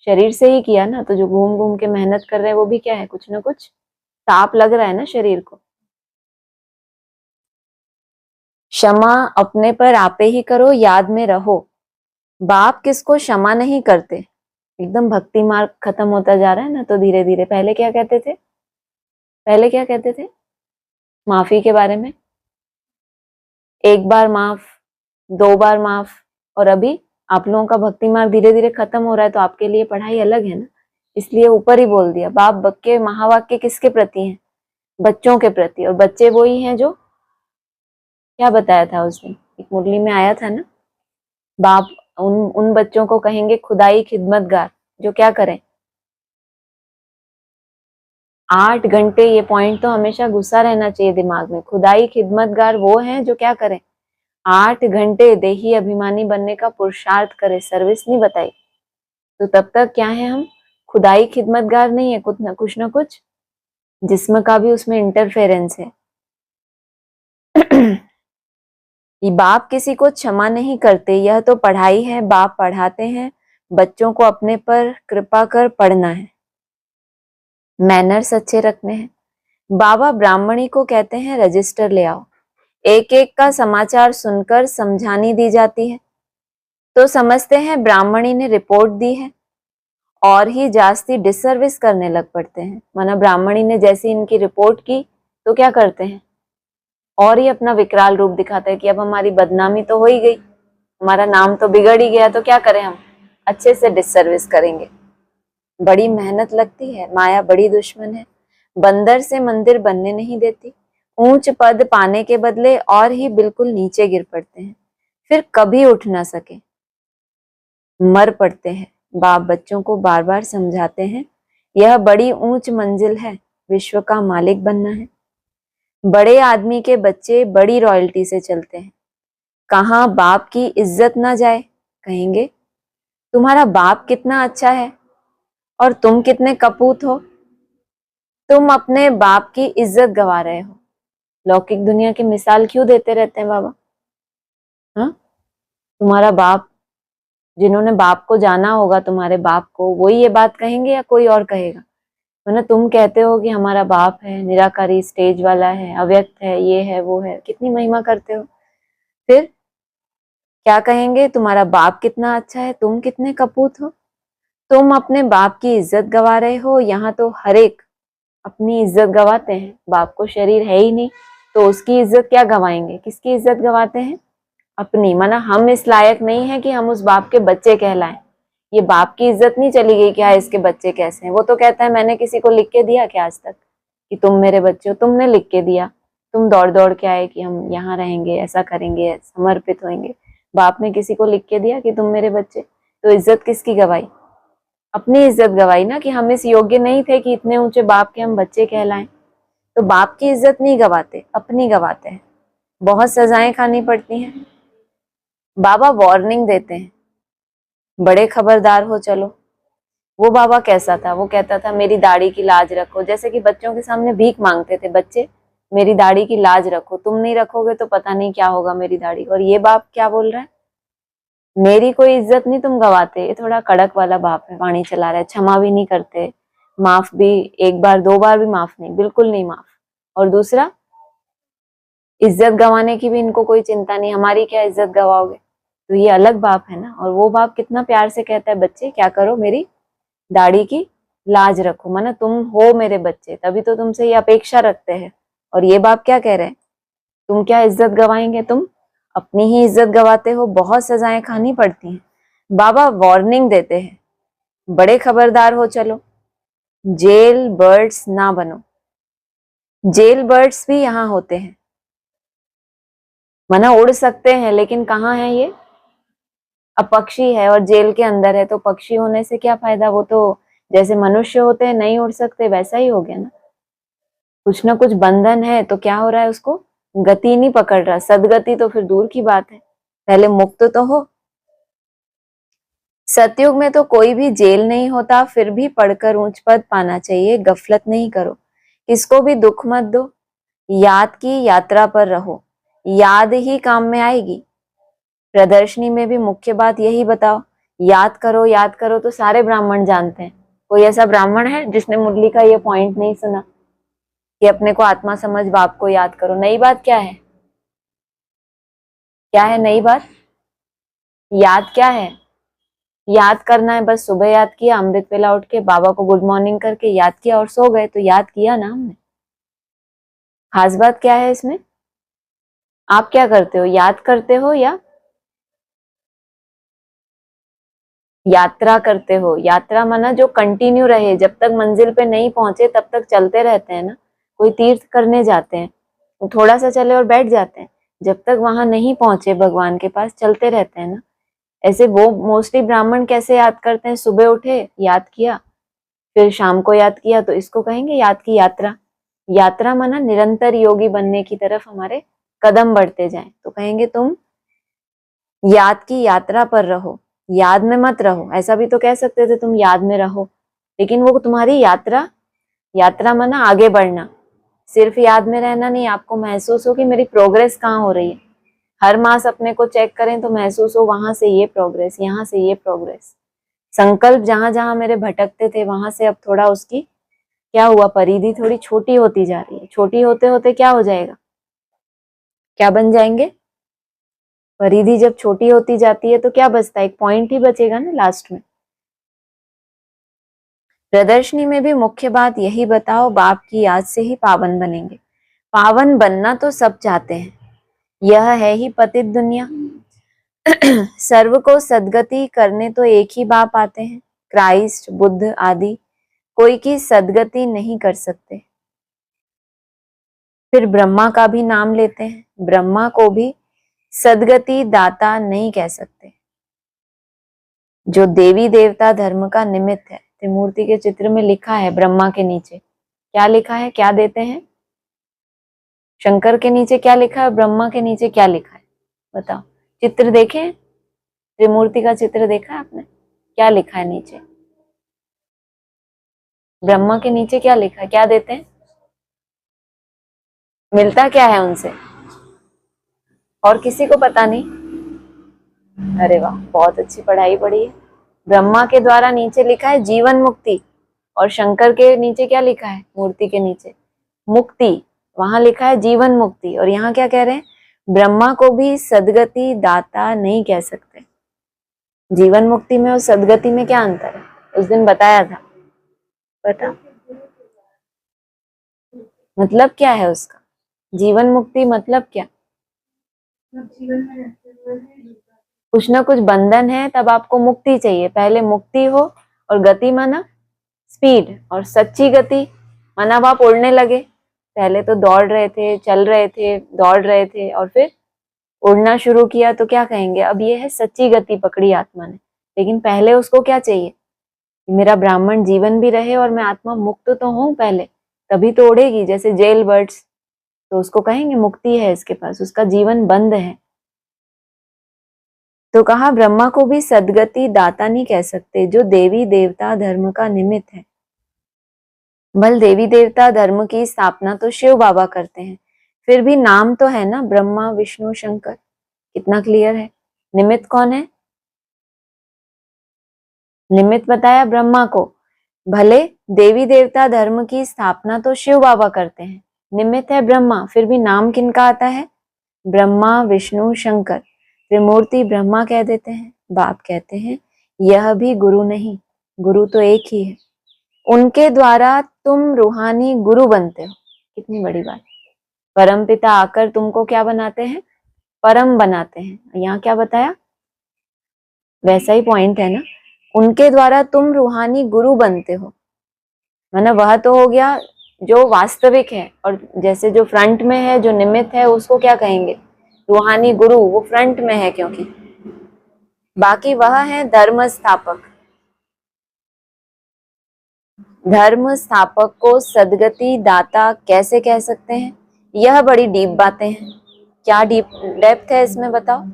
Speaker 1: शरीर से ही किया ना। तो जो घूम घूम के मेहनत कर रहे हैं वो भी क्या है? कुछ ना कुछ ताप लग रहा है ना शरीर को। क्षमा अपने पर आपे ही करो, याद में रहो। बाप किसको क्षमा नहीं करते। एकदम भक्ति मार्ग खत्म होता जा रहा है ना, तो धीरे धीरे। पहले क्या कहते थे? पहले क्या कहते थे माफी के बारे में? एक बार माफ, 2 बार माफ। और अभी आप लोगों का भक्ति मार्ग धीरे धीरे खत्म हो रहा है, तो आपके लिए पढ़ाई अलग है ना, इसलिए ऊपर ही बोल दिया। बाप के महावाक्य किसके प्रति हैं? बच्चों के प्रति। और बच्चे वो ही हैं जो, क्या बताया था उस दिन, एक मुरली में आया था ना, बाप उन बच्चों को कहेंगे खुदाई खिदमतगार, जो क्या करें? 8 घंटे, ये पॉइंट तो हमेशा घुसा रहना चाहिए दिमाग में। खुदाई खिदमतगार वो हैं जो क्या करें? 8 घंटे देही अभिमानी बनने का पुरुषार्थ करे, सर्विस नहीं बताई। तो तब तक क्या है हम? खुदाई खिदमतगार नहीं है, कुछ ना कुछ जिस्म का भी उसमें इंटरफेरेंस है। ये बाप किसी को क्षमा नहीं करते, यह तो पढ़ाई है। बाप पढ़ाते हैं बच्चों को अपने पर कृपा कर पढ़ना है, मैनर्स अच्छे रखने हैं। बाबा ब्राह्मणी को कहते हैं रजिस्टर ले आओ। एक एक का समाचार सुनकर समझानी दी जाती है, तो समझते हैं ब्राह्मणी ने रिपोर्ट दी है और ही जास्ती डिसर्विस करने लग पड़ते हैं। माना ब्राह्मणी ने जैसी इनकी रिपोर्ट की, तो क्या करते हैं, और ही अपना विकराल रूप दिखाते हैं कि अब हमारी बदनामी तो हो ही गई, हमारा नाम तो बिगड़ ही गया, तो क्या करें, हम अच्छे से डिससर्विस करेंगे। बड़ी मेहनत लगती है, माया बड़ी दुश्मन है, बंदर से मंदिर बनने नहीं देती, ऊंच पद पाने के बदले और ही बिल्कुल नीचे गिर पड़ते हैं, फिर कभी उठ ना सके मर पड़ते हैं। बाप बच्चों को बार बार समझाते हैं, यह बड़ी ऊंच मंजिल है, विश्व का मालिक बनना है। बड़े आदमी के बच्चे बड़ी रॉयल्टी से चलते हैं, कहाँ बाप की इज्जत ना जाए, कहेंगे तुम्हारा बाप कितना अच्छा है और तुम कितने कपूत हो, तुम अपने बाप की इज्जत गवा रहे हो। लौकिक दुनिया की मिसाल क्यों देते रहते हैं बाबा? हाँ, तुम्हारा बाप, जिन्होंने बाप को जाना होगा, तुम्हारे बाप को, वही ये बात कहेंगे या कोई और कहेगा? वरना तुम कहते हो कि हमारा बाप है, निराकारी स्टेज वाला है, अव्यक्त है, ये है वो है, कितनी महिमा करते हो, फिर क्या कहेंगे? तुम्हारा बाप कितना अच्छा है, तुम कितने कपूत हो, तुम अपने बाप की इज्जत गवा रहे हो। यहाँ तो हर एक अपनी इज्जत गवाते हैं, बाप को शरीर है ही नहीं तो उसकी इज्जत क्या गवाएंगे, किसकी इज्जत गवाते हैं? अपनी। माना हम इस लायक नहीं है कि हम उस बाप के बच्चे कहलाएं। ये बाप की इज्जत नहीं चली गई क्या, इसके बच्चे कैसे हैं? वो तो कहता है मैंने किसी को लिख के दिया क्या आज तक कि तुम मेरे बच्चे हो? तुमने लिख के दिया, तुम दौड़ दौड़ के आए कि हम यहाँ रहेंगे, ऐसा करेंगे, समर्पित होंगे। बाप ने किसी को लिख के दिया कि तुम मेरे बच्चे? तो इज्जत किसकी गवाई? अपनी इज्जत गवाई ना, कि हम इस योग्य नहीं थे कि इतने ऊंचे बाप के हम बच्चे कहलाएं। तो बाप की इज्जत नहीं गवाते, अपनी गवाते हैं, बहुत सजाएं खानी पड़ती हैं। बाबा वार्निंग देते हैं, बड़े खबरदार हो चलो। वो बाबा कैसा था? वो कहता था मेरी दाढ़ी की लाज रखो, जैसे कि बच्चों के सामने भीख मांगते थे बच्चे, मेरी दाढ़ी की लाज रखो, तुम नहीं रखोगे तो पता नहीं क्या होगा मेरी दाढ़ी। और ये बाप क्या बोल रहा है, मेरी कोई इज्जत नहीं तुम गवाते। ये थोड़ा कड़क वाला बाप है, वाणी चला रहा है, क्षमा भी नहीं करते, माफ भी, एक बार दो बार भी माफ नहीं, बिल्कुल नहीं माफ। और दूसरा, इज्जत गंवाने की भी इनको कोई चिंता नहीं, हमारी क्या इज्जत गवाओगे। तो ये अलग बाप है ना। और वो बाप कितना प्यार से कहता है, बच्चे क्या करो, मेरी दाढ़ी की लाज रखो, माना तुम हो मेरे बच्चे, तभी तो तुमसे ये अपेक्षा रखते हैं। और ये बाप क्या कह रहे हैं, तुम क्या इज्जत गवाएंगे, तुम अपनी ही इज्जत गवाते हो, बहुत सजाएं खानी पड़ती हैं। बाबा वार्निंग देते हैं, बड़े खबरदार हो चलो, जेल बर्ड्स ना बनो। जेल बर्ड्स भी यहाँ होते हैं, माना उड़ सकते हैं, लेकिन कहाँ है ये? अब पक्षी है और जेल के अंदर है, तो पक्षी होने से क्या फायदा? वो तो जैसे मनुष्य होते हैं नहीं उड़ सकते, वैसा ही हो गया ना। कुछ ना कुछ बंधन है, तो क्या हो रहा है, उसको गति नहीं पकड़ रहा। सदगति तो फिर दूर की बात है, पहले मुक्त तो हो। सतयुग में तो कोई भी जेल नहीं होता, फिर भी पढ़कर ऊंच पद पाना चाहिए, गफलत नहीं करो, किसको भी दुख मत दो, याद की यात्रा पर रहो, याद ही काम में आएगी। प्रदर्शनी में भी मुख्य बात यही बताओ, याद करो तो सारे ब्राह्मण जानते हैं। कोई ऐसा ब्राह्मण है जिसने मुरली का ये पॉइंट नहीं सुना कि अपने को आत्मा समझ बाप को याद करो? नई बात क्या है? क्या है नई बात? याद क्या है? याद करना है बस। सुबह याद किया, अमृत वेला उठ के बाबा को गुड मॉर्निंग करके याद किया और सो गए, तो याद किया ना हमने। खास बात क्या है इसमें? आप क्या करते हो, याद करते हो या यात्रा करते हो? यात्रा माना जो कंटिन्यू रहे, जब तक मंजिल पे नहीं पहुंचे तब तक चलते रहते हैं ना। कोई तीर्थ करने जाते हैं, वो थोड़ा सा चले और बैठ जाते हैं, जब तक वहां नहीं पहुंचे भगवान के पास चलते रहते हैं ना। ऐसे वो मोस्टली ब्राह्मण कैसे याद करते हैं? सुबह उठे याद किया, फिर शाम को याद किया, तो इसको कहेंगे याद की यात्रा। यात्रा माना निरंतर योगी बनने की तरफ हमारे कदम बढ़ते जाएं, तो कहेंगे तुम याद की यात्रा पर रहो, याद में मत रहो। ऐसा भी तो कह सकते थे तुम याद में रहो, लेकिन वो तुम्हारी यात्रा, यात्रा माना आगे बढ़ना, सिर्फ याद में रहना नहीं। आपको महसूस हो कि मेरी प्रोग्रेस कहाँ हो रही है, हर मास अपने को चेक करें तो महसूस हो वहां से ये प्रोग्रेस, यहाँ से ये प्रोग्रेस। संकल्प जहां जहां मेरे भटकते थे वहां से अब थोड़ा उसकी क्या हुआ, परिधि थोड़ी छोटी होती जा रही है। छोटी होते होते क्या हो जाएगा, क्या बन जाएंगे? परिधि जब छोटी होती जाती है तो क्या बचता है? एक पॉइंट ही बचेगा ना लास्ट में। प्रदर्शनी में भी मुख्य बात यही बताओ, बाप की याद से ही पावन बनेंगे। पावन बनना तो सब चाहते हैं, यह है ही पतित दुनिया। सर्व को सदगति करने तो एक ही बाप आते हैं, क्राइस्ट, बुद्ध आदि कोई की सदगति नहीं कर सकते। फिर ब्रह्मा का भी नाम लेते हैं, ब्रह्मा को भी सदगति दाता नहीं कह सकते। जो देवी देवता धर्म का निमित्त है, त्रिमूर्ति के चित्र में लिखा है, ब्रह्मा के नीचे क्या लिखा है, क्या देते हैं? शंकर के नीचे क्या लिखा है, ब्रह्मा के नीचे क्या लिखा है, बताओ। चित्र देखें, त्रिमूर्ति का चित्र देखा है आपने, क्या लिखा है नीचे? ब्रह्मा के नीचे क्या लिखा है, क्या देते हैं? मिलता क्या है उनसे? और किसी को पता नहीं? अरे वाह, बहुत अच्छी पढ़ाई पढ़ी है। ब्रह्मा के द्वारा नीचे लिखा है जीवन मुक्ति, और शंकर के नीचे क्या लिखा है, मूर्ति के नीचे मुक्ति, वहां लिखा है जीवन मुक्ति। और यहाँ क्या कह रहे हैं, ब्रह्मा को भी सदगति दाता नहीं कह सकते। जीवन मुक्ति में और सदगति में क्या अंतर है, उस दिन बताया था, पता मतलब क्या है उसका? जीवन मुक्ति मतलब क्या? कुछ ना कुछ बंधन है, तब आपको मुक्ति चाहिए। पहले मुक्ति हो, और गति माना स्पीड, और सच्ची गति माना अब आप उड़ने लगे। पहले तो दौड़ रहे थे, चल रहे थे, दौड़ रहे थे, और फिर उड़ना शुरू किया, तो क्या कहेंगे, अब ये है सच्ची गति पकड़ी आत्मा ने। लेकिन पहले उसको क्या चाहिए, मेरा ब्राह्मण जीवन भी रहे और मैं आत्मा मुक्त तो हूं पहले, तभी तो उड़ेगी। जैसे जेल बर्ड्स, तो उसको कहेंगे मुक्ति है इसके पास, उसका जीवन बंद है। तो कहा ब्रह्मा को भी सदगति दाता नहीं कह सकते, जो देवी देवता धर्म का निमित्त है। बल देवी देवता धर्म की स्थापना तो शिव बाबा करते हैं, फिर भी नाम तो है ना, ब्रह्मा विष्णु शंकर। कितना क्लियर है। निमित्त कौन है? निमित्त बताया ब्रह्मा को। भले देवी देवता धर्म की स्थापना तो शिव बाबा करते हैं, निमित्त है ब्रह्मा, फिर भी नाम किनका आता है? ब्रह्मा विष्णु शंकर। त्रिमूर्ति ब्रह्मा कह देते हैं, बाप कहते हैं यह भी गुरु नहीं, गुरु तो एक ही है। उनके द्वारा तुम रूहानी गुरु बनते हो। कितनी बड़ी बात। परम पिता आकर तुमको क्या बनाते हैं? परम बनाते हैं। यहाँ क्या बताया? वैसा ही पॉइंट है ना, उनके द्वारा तुम रूहानी गुरु बनते हो। माना वह तो हो गया जो वास्तविक है, और जैसे जो फ्रंट में है, जो निमित्त है, उसको क्या कहेंगे? रूहानी गुरु, वो फ्रंट में है क्योंकि। बाकी वह है धर्म स्थापक। धर्म स्थापक को सदगति दाता कैसे कह सकते हैं? यह बड़ी डीप बातें हैं। क्या डीप डेप्थ है इसमें, बताओ।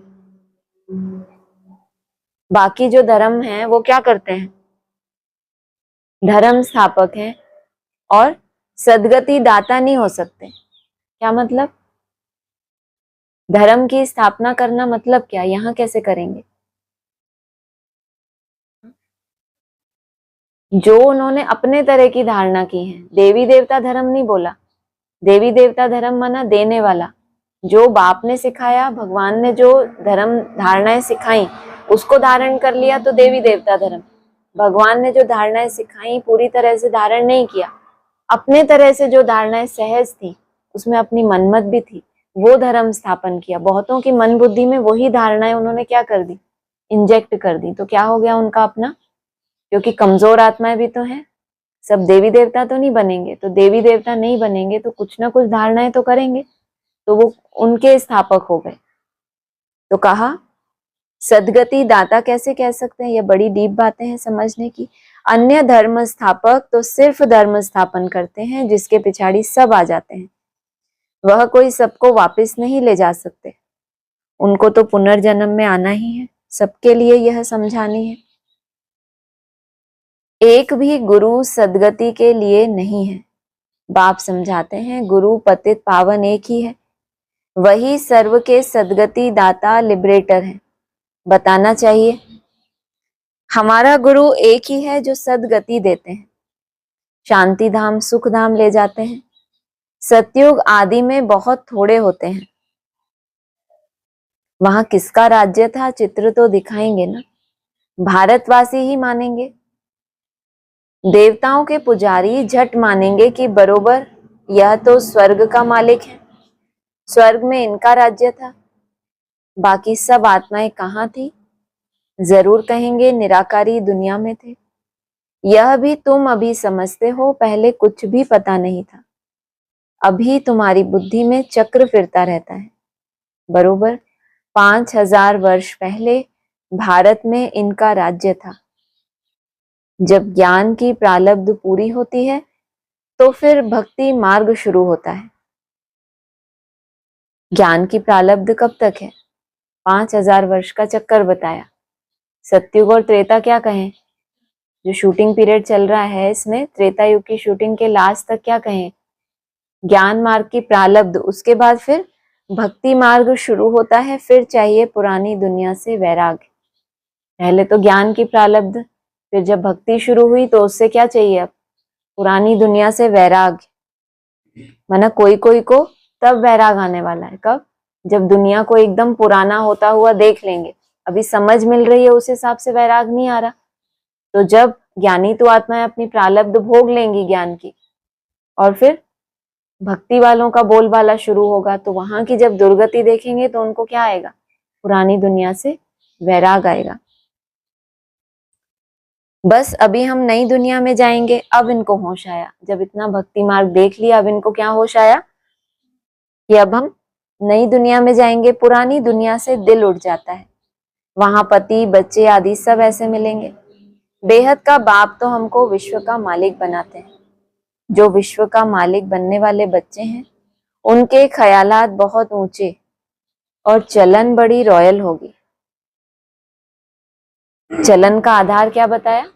Speaker 1: बाकी जो धर्म है वो क्या करते हैं? धर्म स्थापक है, और सदगति दाता नहीं हो सकते। क्या मतलब? धर्म की स्थापना करना मतलब क्या, यहाँ कैसे करेंगे? जो उन्होंने अपने तरह की धारणा की है। देवी देवता धर्म नहीं बोला, देवी देवता धर्म माना देने वाला। जो बाप ने सिखाया, भगवान ने जो धर्म धारणाएं सिखाई, उसको धारण कर लिया तो देवी देवता धर्म। भगवान ने जो धारणाएं सिखाई पूरी तरह से धारण नहीं किया, अपने तरह से जो धारणाएं सहज थी, उसमें अपनी मनमत भी थी, वो धर्म स्थापन किया। बहुतों की मन बुद्धि में वही धारणाएं उन्होंने क्या कर दी? इंजेक्ट कर दी। तो क्या हो गया उनका अपना? क्योंकि कमजोर आत्माएं भी तो हैं, सब देवी देवता तो नहीं बनेंगे। तो देवी देवता नहीं बनेंगे तो कुछ ना कुछ धारणाएं तो करेंगे, तो वो उनके स्थापक हो गए। तो कहा सदगति दाता कैसे कह सकते हैं? ये बड़ी डीप बातें हैं समझने की। अन्य धर्म स्थापक तो सिर्फ धर्म स्थापन करते हैं, जिसके पिछाड़ी सब आ जाते हैं। वह कोई सबको वापस नहीं ले जा सकते, उनको तो पुनर्जन्म में आना ही है। सबके लिए यह समझानी है। एक भी गुरु सदगति के लिए नहीं है। बाप समझाते हैं गुरु पतित पावन एक ही है, वही सर्व के सदगति दाता लिबरेटर है। बताना चाहिए हमारा गुरु एक ही है जो सदगति देते हैं, शांति धाम सुख धाम ले जाते हैं। सतयुग आदि में बहुत थोड़े होते हैं। वहां किसका राज्य था, चित्र तो दिखाएंगे ना, भारतवासी ही मानेंगे। देवताओं के पुजारी झट मानेंगे कि बरोबर यह तो स्वर्ग का मालिक है, स्वर्ग में इनका राज्य था, बाकी सब आत्माएं कहाँ थी? जरूर कहेंगे निराकारी दुनिया में थे। यह भी तुम अभी समझते हो, पहले कुछ भी पता नहीं था। अभी तुम्हारी बुद्धि में चक्र फिरता रहता है। बरोबर 5000 वर्ष पहले भारत में इनका राज्य था। जब ज्ञान की प्रारब्ध पूरी होती है तो फिर भक्ति मार्ग शुरू होता है। ज्ञान की प्रारब्ध कब तक है? 5000 वर्ष का चक्कर बताया। सतयुग और त्रेता क्या कहें? जो शूटिंग पीरियड चल रहा है इसमें त्रेता युग की शूटिंग के लास्ट तक क्या कहें? ज्ञान मार्ग की प्रारब्ध, उसके बाद फिर भक्ति मार्ग शुरू होता है। फिर चाहिए पुरानी दुनिया से वैराग्य। पहले तो ज्ञान की प्रारब्ध, फिर जब भक्ति शुरू हुई तो उससे क्या चाहिए? अब पुरानी दुनिया से वैराग्य। माना कोई कोई को तब वैराग आने वाला है। कब? जब दुनिया को एकदम पुराना होता हुआ देख लेंगे। अभी समझ मिल रही है, उस हिसाब से वैराग नहीं आ रहा। तो जब ज्ञानी तो आत्माएं अपनी प्रारब्ध भोग लेंगी ज्ञान की, और फिर भक्ति वालों का बोलबाला शुरू होगा, तो वहां की जब दुर्गति देखेंगे तो उनको क्या आएगा? पुरानी दुनिया से वैराग आएगा। बस अभी हम नई दुनिया में जाएंगे, अब इनको होश आया। जब इतना भक्ति मार्ग देख लिया, अब इनको क्या होश आया कि अब हम नई दुनिया में जाएंगे। पुरानी दुनिया से दिल उठ जाता है। वहां पति बच्चे आदि सब ऐसे मिलेंगे। बेहद का बाप तो हमको विश्व का मालिक बनाते हैं। जो विश्व का मालिक बनने वाले बच्चे हैं, उनके ख्यालात बहुत ऊंचे और चलन बड़ी रॉयल होगी। चलन का आधार क्या बताया?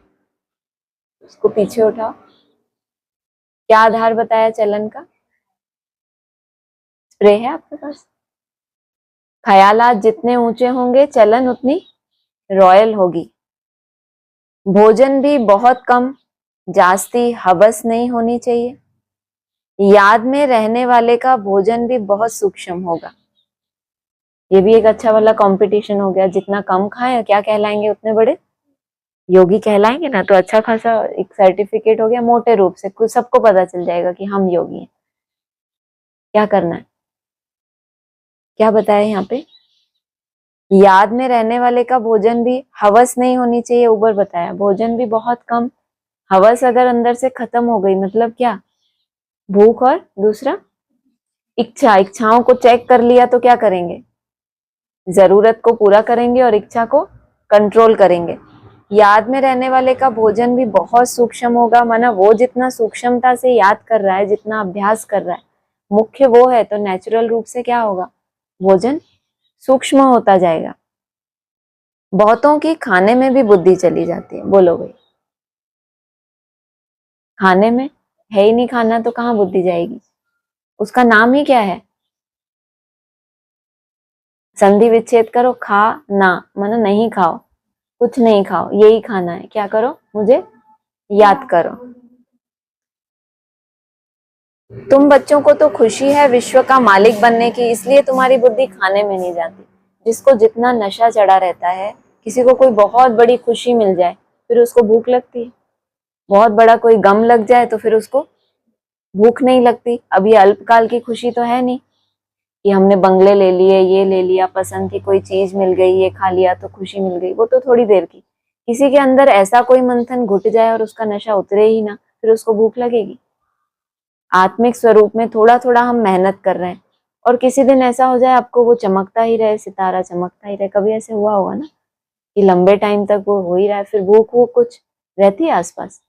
Speaker 1: उसको पीछे उठाओ। क्या आधार बताया चलन का? स्प्रे है आपके पास? ख्यालात जितने ऊंचे होंगे चलन उतनी रॉयल होगी। भोजन भी बहुत कम, जास्ती हवस नहीं होनी चाहिए। याद में रहने वाले का भोजन भी बहुत सूक्ष्म होगा। ये भी एक अच्छा वाला कंपटीशन हो गया। जितना कम खाएं, क्या कहलाएंगे? उतने बड़े योगी कहलाएंगे ना। तो अच्छा खासा एक सर्टिफिकेट हो गया मोटे रूप से, कुछ सबको पता चल जाएगा कि हम योगी हैं। क्या करना है? क्या बताया यहाँ पे? याद में रहने वाले का भोजन भी हवस नहीं होनी चाहिए। ऊपर बताया भोजन भी बहुत कम, हवस अगर अंदर से खत्म हो गई मतलब क्या? भूख और दूसरा इच्छा। इच्छाओं को चेक कर लिया तो क्या करेंगे? जरूरत को पूरा करेंगे और इच्छा को कंट्रोल करेंगे। याद में रहने वाले का भोजन भी बहुत सूक्ष्म होगा। माना वो जितना सूक्ष्मता से याद कर रहा है, जितना अभ्यास कर रहा है, मुख्य वो है, तो नेचुरल रूप से क्या होगा? भोजन सूक्ष्म होता जाएगा। बहुतों की खाने में भी बुद्धि चली जाती है। बोलो भाई, खाने में है ही नहीं खाना तो कहाँ बुद्धि जाएगी? उसका नाम ही क्या है? संधि विच्छेद करो। खा ना, माना नहीं खाओ, कुछ नहीं खाओ, यही खाना है। क्या करो? मुझे याद करो। तुम बच्चों को तो खुशी है विश्व का मालिक बनने की, इसलिए तुम्हारी बुद्धि खाने में नहीं जाती। जिसको जितना नशा चढ़ा रहता है, किसी को कोई बहुत बड़ी खुशी मिल जाए फिर उसको भूख लगती है। बहुत बड़ा कोई गम लग जाए तो फिर उसको भूख नहीं लगती। अब ये अल्पकाल की खुशी तो है नहीं कि हमने बंगले ले लिए, ये ले लिया, पसंद की कोई चीज मिल गई, ये खा लिया तो खुशी मिल गई। वो तो थोड़ी देर की। किसी के अंदर ऐसा कोई मंथन घुट जाए और उसका नशा उतरे ही ना, फिर उसको भूख लगेगी। आत्मिक स्वरूप में थोड़ा थोड़ा हम मेहनत कर रहे हैं, और किसी दिन ऐसा हो जाए आपको वो चमकता ही रहे, सितारा चमकता ही रहे। कभी ऐसे हुआ होगा ना कि लंबे टाइम तक वो हो ही रहा है, फिर भूख वो कुछ रहती है आसपास,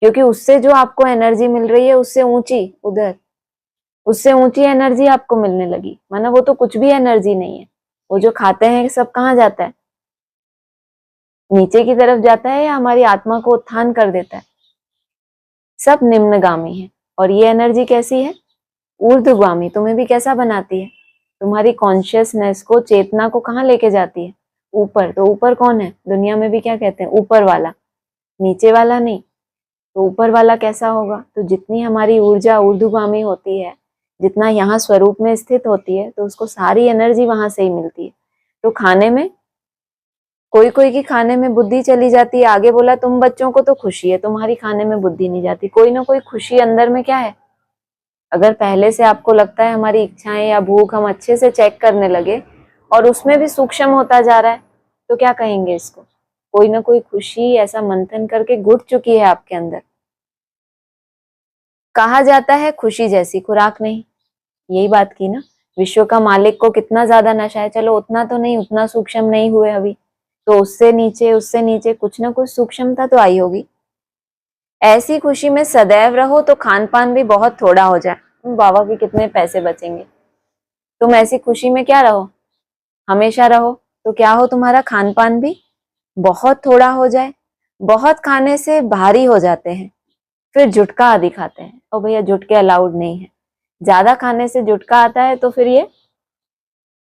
Speaker 1: क्योंकि उससे जो आपको एनर्जी मिल रही है उससे ऊंची, उधर उससे ऊंची एनर्जी आपको मिलने लगी। माना वो तो कुछ भी एनर्जी नहीं है। वो जो खाते हैं सब कहाँ जाता है? नीचे की तरफ जाता है या हमारी आत्मा को उत्थान कर देता है? सब निम्नगामी है। और ये एनर्जी कैसी है? ऊर्ध्वगामी। तुम्हें भी कैसा बनाती है? तुम्हारी कॉन्शियसनेस को, चेतना को कहाँ लेके जाती है? ऊपर। तो ऊपर कौन है? दुनिया में भी क्या कहते हैं? ऊपर वाला, नीचे वाला नहीं। तो ऊपर वाला कैसा होगा? तो जितनी हमारी ऊर्जा ऊर्ध्वगामी होती है, जितना यहाँ स्वरूप में स्थित होती है, तो उसको सारी एनर्जी वहां से ही मिलती है। तो खाने में कोई कोई की खाने में बुद्धि चली जाती है। आगे बोला तुम बच्चों को तो खुशी है, तुम्हारी खाने में बुद्धि नहीं जाती। कोई ना कोई खुशी अंदर में क्या है? अगर पहले से आपको लगता है हमारी इच्छाएं या भूख हम अच्छे से चेक करने लगे और उसमें भी सूक्ष्म होता जा रहा है, तो क्या कहेंगे इसको? कोई ना कोई खुशी ऐसा मंथन करके घुट चुकी है आपके अंदर। कहा जाता है खुशी जैसी खुराक नहीं, यही बात की ना। विश्व का मालिक को कितना ज्यादा नशा है, चलो उतना तो नहीं, उतना सूक्ष्म नहीं हुए अभी, तो उससे नीचे कुछ ना कुछ सूक्ष्मता तो आई होगी। ऐसी खुशी में सदैव रहो तो खान पान भी बहुत थोड़ा हो जाए। बाबा के कितने पैसे बचेंगे। तुम ऐसी खुशी में क्या रहो, हमेशा रहो, तो क्या हो, तुम्हारा खान पान भी बहुत थोड़ा हो जाए। बहुत खाने से भारी हो जाते हैं, फिर जुटका आदि खाते हैं। और भैया जुटके अलाउड नहीं है। ज्यादा खाने से जुटका आता है तो फिर ये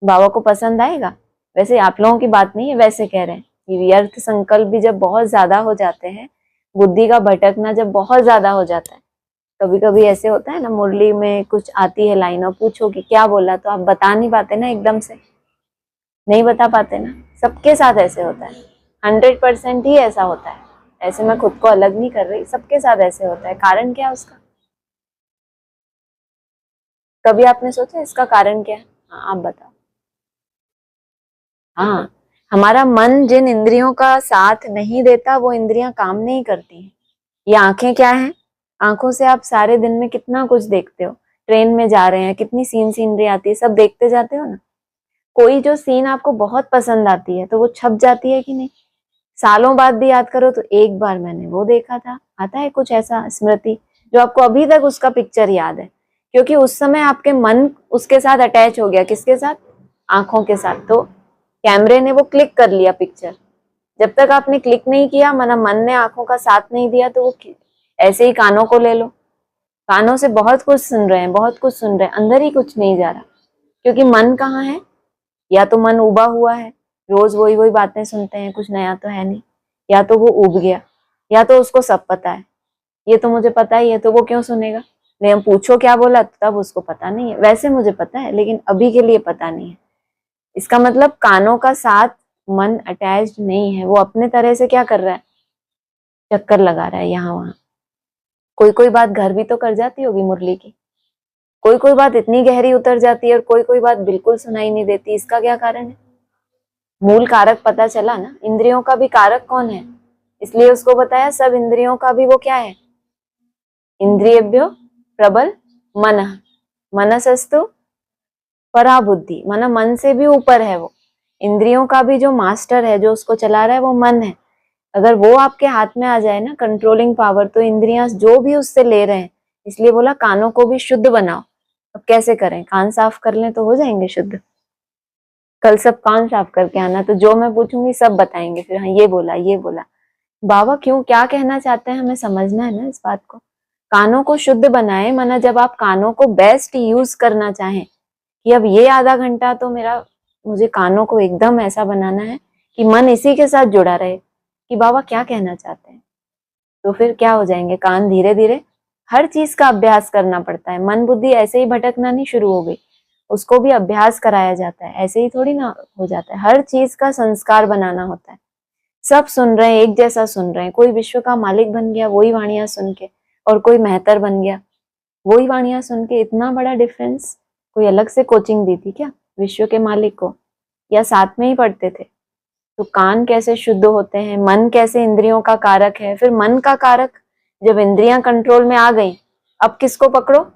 Speaker 1: बाबा को पसंद आएगा? वैसे आप लोगों की बात नहीं है, वैसे कह रहे हैं कि व्यर्थ संकल्प भी जब बहुत ज्यादा हो जाते हैं, बुद्धि का भटकना जब बहुत ज्यादा हो जाता है, कभी कभी ऐसे होता है ना, मुरली में कुछ आती है लाइन और पूछो कि क्या बोला, तो आप बता नहीं पाते ना, एकदम से नहीं बता पाते ना। सबके साथ ऐसे होता है, 100% ही ऐसा होता है। ऐसे मैं खुद को अलग नहीं कर रही, सबके साथ ऐसे होता है। कारण क्या है उसका? कभी आपने सोचा इसका कारण क्या है? हाँ आप बताओ। हाँ, हमारा मन जिन इंद्रियों का साथ नहीं देता वो इंद्रियां काम नहीं करती हैं। ये आंखें क्या है? आंखों से आप सारे दिन में कितना कुछ देखते हो। ट्रेन में जा रहे हैं, कितनी सीनरी आती है, सब देखते जाते हो ना। कोई जो सीन आपको बहुत पसंद आती है तो वो छप जाती है कि नहीं? सालों बाद भी याद करो तो एक बार मैंने वो देखा था, आता है कुछ ऐसा स्मृति जो आपको अभी तक उसका पिक्चर याद है, क्योंकि उस समय आपके मन उसके साथ अटैच हो गया। किसके साथ? आंखों के साथ। तो कैमरे ने वो क्लिक कर लिया पिक्चर। जब तक आपने क्लिक नहीं किया, माना मन ने आंखों का साथ नहीं दिया, तो वो ऐसे ही कानों को ले लो, कानों से बहुत कुछ सुन रहे हैं, बहुत कुछ सुन रहे हैं, अंदर ही कुछ नहीं जा रहा। क्योंकि मन कहाँ है? या तो मन उबा हुआ है, रोज वही वही बातें सुनते हैं, कुछ नया तो है नहीं, या तो वो उब गया, या तो उसको सब पता है, ये तो मुझे पता ही है तो वो क्यों सुनेगा। नहीं, हम पूछो क्या बोला तब उसको पता नहीं है, वैसे मुझे पता है लेकिन अभी के लिए पता नहीं है। इसका मतलब कानों का साथ मन अटैच्ड नहीं है, वो अपने तरह से क्या कर रहा है, चक्कर लगा रहा है यहाँ वहां। कोई कोई बात घर भी तो कर जाती होगी मुरली की, कोई कोई बात इतनी गहरी उतर जाती है और कोई कोई बात बिल्कुल सुनाई नहीं देती। इसका क्या कारण है? मूल कारक पता चला ना, इंद्रियों का भी कारक कौन है, इसलिए उसको बताया सब इंद्रियों का भी वो क्या है, इंद्रियेभ्यो प्रबल मन, मनसस्तु परा बुद्धि, माना मन से भी ऊपर है वो। इंद्रियों का भी जो मास्टर है, जो उसको चला रहा है, वो मन है। अगर वो आपके हाथ में आ जाए ना, कंट्रोलिंग पावर, तो इंद्रियां जो भी उससे ले रहे हैं, इसलिए बोला कानों को भी शुद्ध बनाओ। अब कैसे करें? कान साफ कर लें तो हो जाएंगे शुद्ध। कल सब कान साफ करके आना, तो जो मैं पूछूंगी सब बताएंगे फिर, हाँ ये बोला ये बोला। बाबा क्यों, क्या कहना चाहते हैं, हमें समझना है ना इस बात को। कानों को शुद्ध बनाए, माना जब आप कानों को बेस्ट यूज करना चाहें कि अब ये आधा घंटा तो मेरा, मुझे कानों को एकदम ऐसा बनाना है कि मन इसी के साथ जुड़ा रहे कि बाबा क्या कहना चाहते हैं, तो फिर क्या हो जाएंगे कान। धीरे धीरे हर चीज का अभ्यास करना पड़ता है। मन बुद्धि ऐसे ही भटकना नहीं शुरू हो गई, उसको भी अभ्यास कराया जाता है, ऐसे ही थोड़ी ना हो जाता है। हर चीज का संस्कार बनाना होता है। सब सुन रहे हैं, एक जैसा सुन रहे हैं। कोई विश्व का मालिक बन गया वही वाणियां सुन के, और कोई मेहतर बन गया वही वाणियां सुन के। इतना बड़ा डिफरेंस। कोई अलग से कोचिंग दी थी क्या विश्व के मालिक को, या साथ में ही पढ़ते थे? तो कान कैसे शुद्ध होते हैं, मन कैसे इंद्रियों का कारक है, फिर मन का कारक जब इंद्रियां कंट्रोल में आ गई, अब किसको पकड़ो?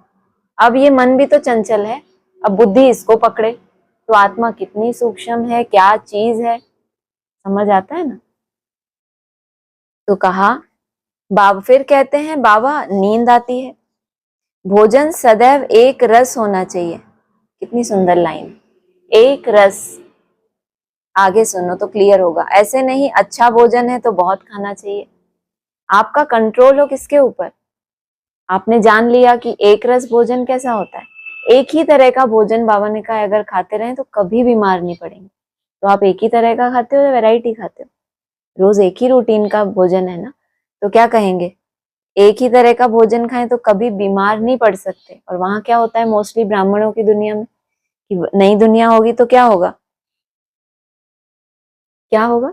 Speaker 1: अब ये मन भी तो चंचल है, अब बुद्धि इसको पकड़े, तो आत्मा कितनी सूक्ष्म है, क्या चीज है, समझ आता है ना। तो कहा बाबा, फिर कहते हैं बाबा नींद आती है, भोजन सदैव एक रस होना चाहिए। कितनी सुंदर लाइन, एक रस। आगे सुनो तो क्लियर होगा। ऐसे नहीं अच्छा भोजन है तो बहुत खाना चाहिए। आपका कंट्रोल हो किसके ऊपर? आपने जान लिया कि एक रस भोजन कैसा होता है। एक ही तरह का भोजन बाबा ने कहा अगर खाते रहें तो कभी बीमार नहीं पड़ेंगे। तो आप एक ही तरह का खाते हो या वैरायटी खाते हो? रोज एक ही रूटीन का भोजन है ना, तो क्या कहेंगे, एक ही तरह का भोजन खाएं तो कभी बीमार नहीं पड़ सकते। और वहां क्या होता है मोस्टली ब्राह्मणों की दुनिया में, कि नई दुनिया होगी तो क्या होगा, क्या होगा,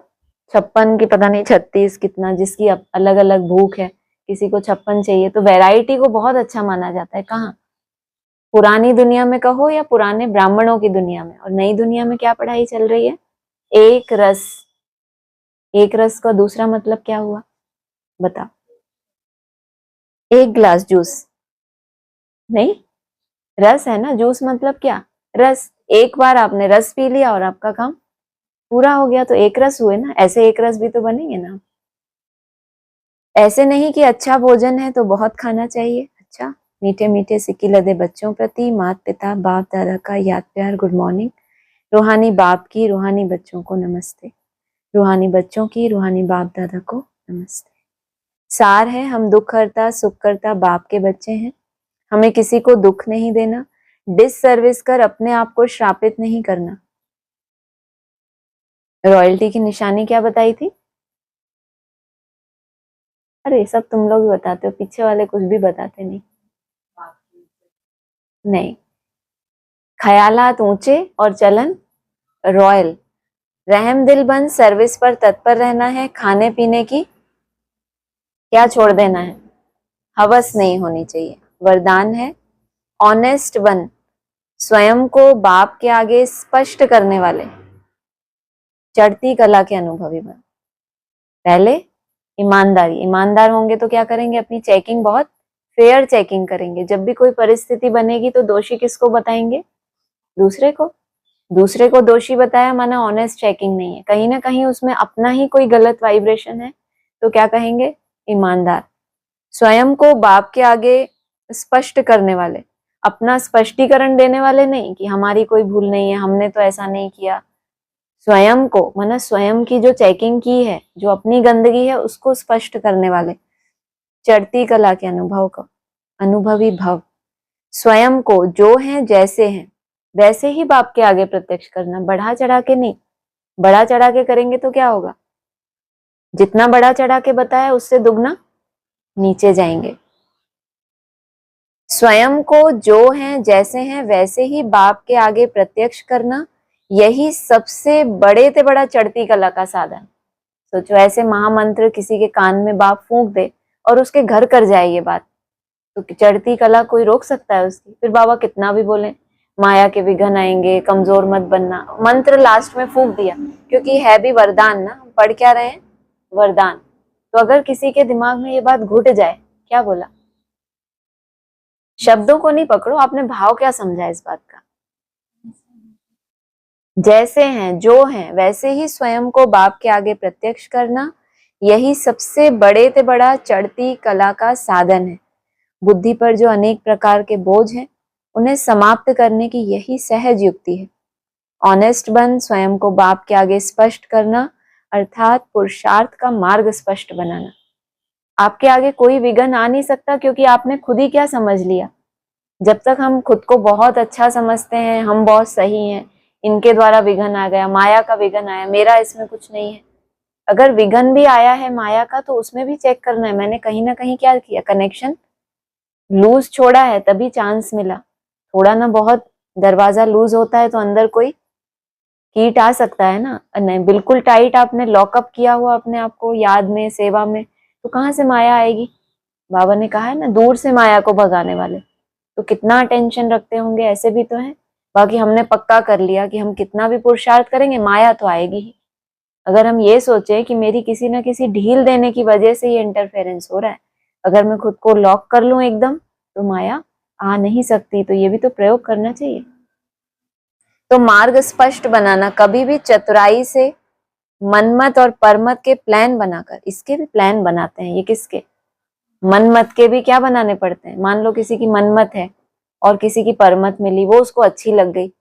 Speaker 1: 56 की पता नहीं 36 कितना, जिसकी अलग अलग भूख है, किसी को 56 चाहिए, तो वैरायटी को बहुत अच्छा माना जाता है। कहाँ? पुरानी दुनिया में कहो या पुराने ब्राह्मणों की दुनिया में। और नई दुनिया में क्या पढ़ाई चल रही है? एक रस। एक रस का दूसरा मतलब क्या हुआ बताओ? एक गिलास जूस नहीं, रस है ना। जूस मतलब क्या? रस। एक बार आपने रस पी लिया और आपका काम पूरा हो गया, तो एक रस हुए ना। ऐसे एक रस भी तो बनेंगे ना। ऐसे नहीं कि अच्छा भोजन है तो बहुत खाना चाहिए। अच्छा, मीठे मीठे सिक्की लदे बच्चों प्रति माता पिता बाप दादा का याद प्यार गुड मॉर्निंग। रूहानी बाप की रूहानी बच्चों को नमस्ते। रूहानी बच्चों की रूहानी बाप दादा को नमस्ते। सार है, हम दुख करता सुख करता बाप के बच्चे हैं। हमें किसी को दुख नहीं देना, डिस सर्विस कर अपने आप को श्रापित नहीं करना। रॉयल्टी की निशानी क्या बताई थी? अरे सब तुम लोग भी बताते हो, पीछे वाले कुछ भी बताते नहीं। नहीं, ख्यालात ऊंचे और चलन रॉयल। रहम दिल बन सर्विस पर तत्पर रहना है। खाने पीने की क्या छोड़ देना है? हवस नहीं होनी चाहिए। वरदान है, ऑनेस्ट बन, स्वयं को बाप के आगे स्पष्ट करने वाले, चढ़ती कला के अनुभवी बन। पहले ईमानदारी। ईमानदार होंगे तो क्या करेंगे? अपनी चेकिंग बहुत फेयर चेकिंग करेंगे। जब भी कोई परिस्थिति बनेगी तो दोषी किसको बताएंगे? दूसरे को। दूसरे को दोषी बताया माना ऑनेस्ट चेकिंग नहीं है, कहीं ना कहीं उसमें अपना ही कोई गलत वाइब्रेशन है, तो क्या कहेंगे? ईमानदार। स्वयं को बाप के आगे स्पष्ट करने वाले, अपना स्पष्टीकरण देने वाले नहीं कि हमारी कोई भूल नहीं है, हमने तो ऐसा नहीं किया। स्वयं को माना स्वयं की जो चेकिंग की है, जो अपनी गंदगी है उसको स्पष्ट करने वाले, चढ़ती कला के अनुभव को अनुभवी भव। स्वयं को जो है जैसे हैं वैसे ही बाप के आगे प्रत्यक्ष करना, बढ़ा चढ़ा के नहीं। बढ़ा चढ़ा के करेंगे तो क्या होगा? जितना बढ़ा चढ़ा के बताया उससे दुगना नीचे जाएंगे। स्वयं को जो है जैसे हैं वैसे ही बाप के आगे प्रत्यक्ष करना, यही सबसे बड़े से बड़ा चढ़ती कला का साधन। सोचो, ऐसे महामंत्र किसी के कान में बाप फूंक दे और उसके घर कर जाए ये बात, तो चढ़ती कला कोई रोक सकता है उसकी? फिर बाबा कितना भी बोले माया के विघ्न आएंगे, कमजोर मत बनना, मंत्र लास्ट में फूंक दिया, क्योंकि है भी वरदान ना। हम पढ़ क्या रहे हैं? वरदान। तो अगर किसी के दिमाग में ये बात घुट जाए, क्या बोला? शब्दों को नहीं पकड़ो, आपने भाव क्या समझा इस बात का? जैसे हैं जो हैं वैसे ही स्वयं को बाप के आगे प्रत्यक्ष करना, यही सबसे बड़े से बड़ा चढ़ती कला का साधन है। बुद्धि पर जो अनेक प्रकार के बोझ हैं उन्हें समाप्त करने की यही सहज युक्ति है। ऑनेस्ट बन, स्वयं को बाप के आगे स्पष्ट करना, अर्थात पुरुषार्थ का मार्ग स्पष्ट बनाना। आपके आगे कोई विघ्न आ नहीं सकता, क्योंकि आपने खुद ही क्या समझ लिया? जब तक हम खुद को बहुत अच्छा समझते हैं, हम बहुत सही हैं, इनके द्वारा विघ्न आ गया, माया का विघ्न आया, मेरा इसमें कुछ नहीं है। अगर विघ्न भी आया है माया का, तो उसमें भी चेक करना है मैंने कहीं ना कहीं क्या किया, कनेक्शन लूज छोड़ा है, तभी चांस मिला। थोड़ा ना बहुत दरवाजा लूज होता है तो अंदर कोई कीट आ सकता है ना। नहीं, बिल्कुल टाइट आपने लॉकअप किया हुआ अपने आप को याद में, सेवा में, तो कहाँ से माया आएगी? बाबा ने कहा है ना, दूर से माया को भगाने वाले। तो कितना अटेंशन रखते होंगे, ऐसे भी तो है। बाकी हमने पक्का कर लिया कि हम कितना भी पुरुषार्थ करेंगे माया तो आएगी ही। अगर हम ये सोचें कि मेरी किसी ना किसी ढील देने की वजह से ये इंटरफेरेंस हो रहा है, अगर मैं खुद को लॉक कर लूं एकदम, तो माया आ नहीं सकती। तो ये भी तो प्रयोग करना चाहिए। तो मार्ग स्पष्ट बनाना, कभी भी चतुराई से मनमत और परमत के प्लान बनाकर, इसके भी प्लान बनाते हैं ये किसके? मनमत के भी क्या बनाने पड़ते हैं? मान लो किसी की मनमत है और किसी की परमत मिली, वो उसको अच्छी लग गई,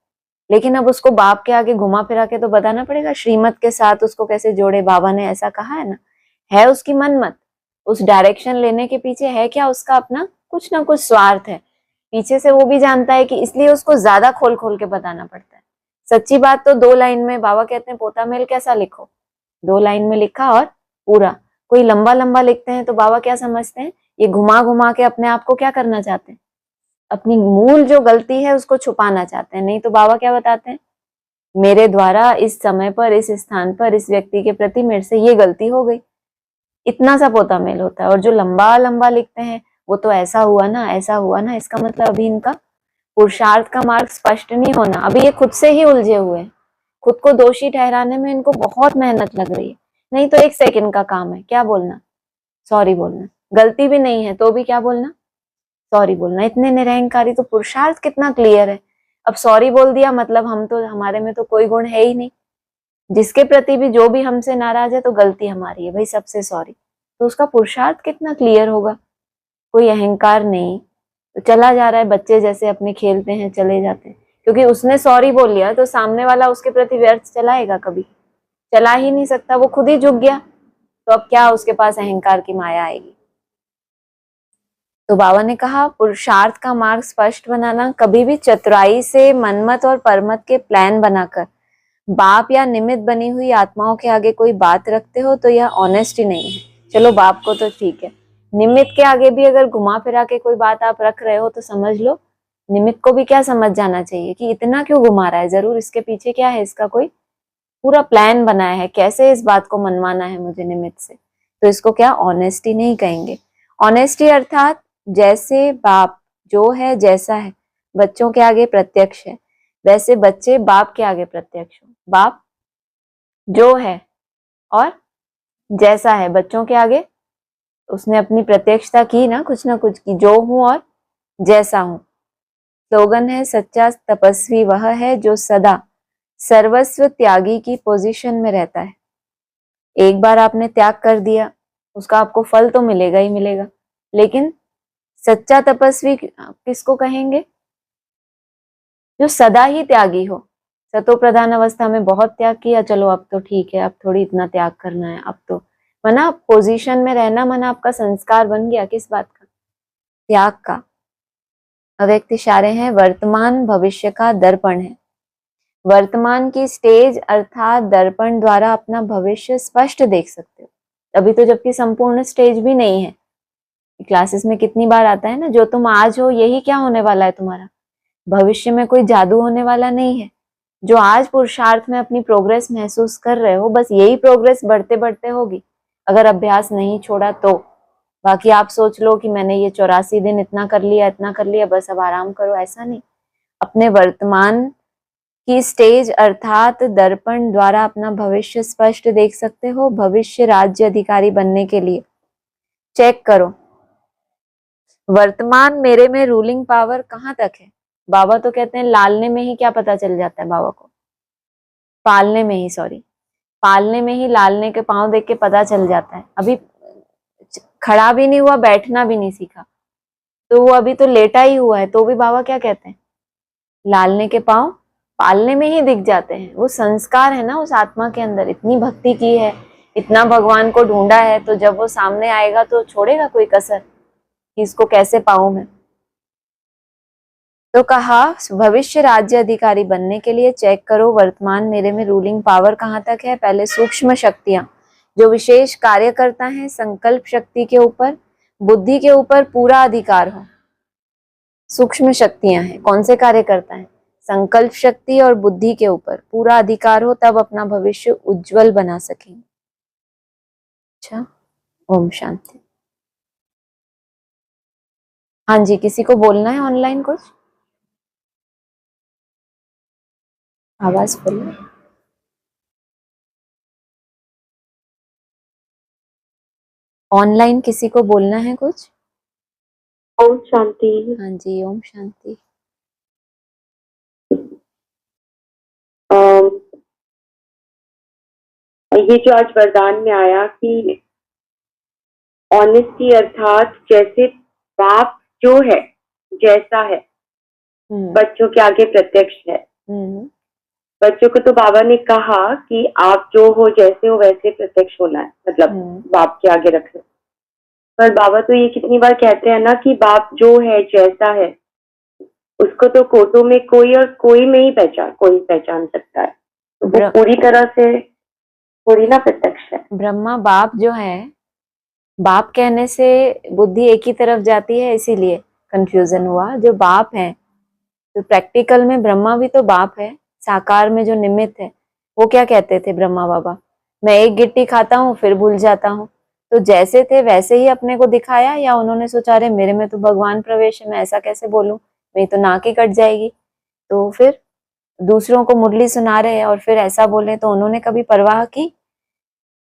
Speaker 1: लेकिन अब उसको बाप के आगे घुमा फिरा के तो बताना पड़ेगा श्रीमत के साथ उसको कैसे जोड़े। बाबा ने ऐसा कहा है ना, है उसकी मनमत, उस डायरेक्शन लेने के पीछे है क्या? उसका अपना कुछ ना कुछ स्वार्थ है पीछे से, वो भी जानता है कि, इसलिए उसको ज्यादा खोल खोल के बताना पड़ता है। सच्ची बात तो 2 लाइन में, बाबा कहते हैं पोता मेल कैसा लिखो, 2 लाइन में लिखा और पूरा। कोई लंबा लंबा लिखते हैं तो बाबा क्या समझते हैं, ये घुमा घुमा के अपने आप को क्या करना चाहते हैं, अपनी मूल जो गलती है उसको छुपाना चाहते हैं। नहीं तो बाबा क्या बताते हैं, मेरे द्वारा इस समय पर, इस स्थान पर, इस व्यक्ति के प्रति मेरे से ये गलती हो गई, इतना सा पोता मेल होता है। और जो लंबा लंबा लिखते हैं वो तो ऐसा हुआ ना, ऐसा हुआ ना, इसका मतलब अभी इनका पुरुषार्थ का मार्ग स्पष्ट नहीं होना, अभी ये खुद से ही उलझे हुए हैं, खुद को दोषी ठहराने में इनको बहुत मेहनत लग रही है। नहीं तो 1 सेकंड का काम है, क्या बोलना, सॉरी बोलना, गलती भी नहीं है तो भी क्या बोलना, सॉरी बोलना। इतने निरहंकारी, तो पुरुषार्थ कितना क्लियर है। अब सॉरी बोल दिया मतलब हम तो, हमारे में तो कोई गुण है ही नहीं, जिसके प्रति भी जो भी हमसे नाराज है तो गलती हमारी है भाई, सबसे सॉरी, तो उसका पुरुषार्थ कितना क्लियर होगा। कोई अहंकार नहीं, तो चला जा रहा है बच्चे जैसे अपने खेलते हैं चले जाते हैं, क्योंकि उसने सॉरी बोल लिया तो सामने वाला उसके प्रति व्यर्थ चलाएगा, कभी चला ही नहीं सकता, वो खुद ही झुक गया, तो अब क्या उसके पास अहंकार की माया आएगी। तो बाबा ने कहा पुरुषार्थ का मार्ग स्पष्ट बनाना, कभी भी चतुराई से मनमत और परमत के प्लान बनाकर बाप या निमित्त बनी हुई आत्माओं के आगे कोई बात रखते हो तो यह ऑनेस्टी नहीं है। चलो बाप को तो ठीक है, निमित्त के आगे भी अगर घुमा फिरा के कोई बात आप रख रहे हो तो समझ लो निमित्त को भी क्या समझ जाना चाहिए कि इतना क्यों घुमा रहा है, जरूर इसके पीछे क्या है, इसका कोई पूरा प्लान बनाया है, कैसे इस बात को मनवाना है मुझे निमित्त से। तो इसको क्या ऑनेस्टी नहीं कहेंगे। ऑनेस्टी अर्थात जैसे बाप जो है जैसा है बच्चों के आगे प्रत्यक्ष है, वैसे बच्चे बाप के आगे प्रत्यक्ष हो। बाप जो है और जैसा है बच्चों के आगे, उसने अपनी प्रत्यक्षता की ना कुछ की, जो हूं और जैसा हूं। स्लोगन है सच्चा तपस्वी वह है जो सदा सर्वस्व त्यागी की पोजीशन में रहता है। एक बार आपने त्याग कर दिया उसका आपको फल तो मिलेगा ही मिलेगा, लेकिन सच्चा तपस्वी किसको कहेंगे, जो सदा ही त्यागी हो। सतो प्रधान अवस्था में बहुत त्याग किया, चलो अब तो ठीक है, अब थोड़ी इतना त्याग करना है, अब तो मना पोजीशन में रहना, मना आपका संस्कार बन गया किस बात का, त्याग का। अव्यक्त इशारे हैं, वर्तमान भविष्य का दर्पण है। वर्तमान की स्टेज अर्थात दर्पण द्वारा अपना भविष्य स्पष्ट देख सकते हो। अभी तो जबकि संपूर्ण स्टेज भी नहीं है। क्लासेस में कितनी बार आता है ना, जो तुम आज हो यही क्या होने वाला है तुम्हारा, भविष्य में कोई जादू होने वाला नहीं है। जो आज पुरुषार्थ में अपनी प्रोग्रेस महसूस कर रहे हो, बस यही प्रोग्रेस बढ़ते बढ़ते होगी अगर अभ्यास नहीं छोड़ा तो। बाकी आप सोच लो कि मैंने ये 84 दिन इतना कर लिया बस अब आराम करो, ऐसा नहीं। अपने वर्तमान की स्टेज अर्थात दर्पण द्वारा अपना भविष्य स्पष्ट देख सकते हो। भविष्य राज्य अधिकारी बनने के लिए चेक करो वर्तमान मेरे में रूलिंग पावर कहाँ तक है। बाबा तो कहते हैं लालने में ही क्या पता चल जाता है बाबा को, पालने में ही, सॉरी, पालने में ही लालने के पांव देख के पता चल जाता है। अभी खड़ा भी नहीं हुआ, बैठना भी नहीं सीखा, तो वो अभी तो लेटा ही हुआ है, तो भी बाबा क्या कहते हैं, लालने के पांव पालने में ही दिख जाते हैं। वो संस्कार है ना उस आत्मा के अंदर, इतनी भक्ति की है, इतना भगवान को ढूंढा है, तो जब वो सामने आएगा तो छोड़ेगा कोई कसर कि इसको कैसे पाऊं मैं। तो कहा भविष्य राज्य अधिकारी बनने के लिए चेक करो वर्तमान मेरे में रूलिंग पावर कहाँ तक है। पहले सूक्ष्म शक्तियां जो विशेष कार्य करता है, संकल्प शक्ति के ऊपर, बुद्धि के ऊपर पूरा अधिकार हो। सूक्ष्म शक्तियां हैं, कौन से कार्य करता है, संकल्प शक्ति और बुद्धि के ऊपर पूरा अधिकार हो, तब अपना भविष्य उज्जवल बना सकेंगे। अच्छा, ओम शांति। हाँ जी, किसी को बोलना है ऑनलाइन कुछ, आवाज बोलो। ऑनलाइन किसी को बोलना है कुछ।
Speaker 2: ओम शांति।
Speaker 1: हाँ जी, ओम शांति।
Speaker 2: ये जो आज वरदान में आया कि ऑनेस्टी अर्थात जैसे बाप जो है जैसा है बच्चों के आगे प्रत्यक्ष है। बच्चों को तो बाबा ने कहा कि आप जो हो जैसे हो वैसे प्रत्यक्ष होना है, मतलब बाप के आगे रखना। पर बाबा तो ये कितनी बार कहते हैं ना कि बाप जो है जैसा है उसको तो कोटों में कोई और कोई में ही कोई पहचान सकता है, तो वो पूरी तरह से थोड़ी ना प्रत्यक्ष है।
Speaker 1: ब्रह्मा बाप जो है, बाप कहने से बुद्धि एक ही तरफ जाती है, इसीलिए कंफ्यूजन हुआ। जो बाप है तो प्रैक्टिकल में ब्रह्मा भी तो बाप है, साकार में जो निमित्त है। वो क्या कहते थे ब्रह्मा बाबा, मैं एक गिट्टी खाता हूँ फिर भूल जाता हूँ। तो जैसे थे वैसे ही अपने को दिखाया, या उन्होंने सोचा अरे मेरे में तो भगवान प्रवेश है, मैं ऐसा कैसे बोलूं, मेरी तो नाक ही कट जाएगी। तो फिर दूसरों को मुरली सुना रहे हैं और फिर ऐसा बोले, तो उन्होंने कभी परवाह की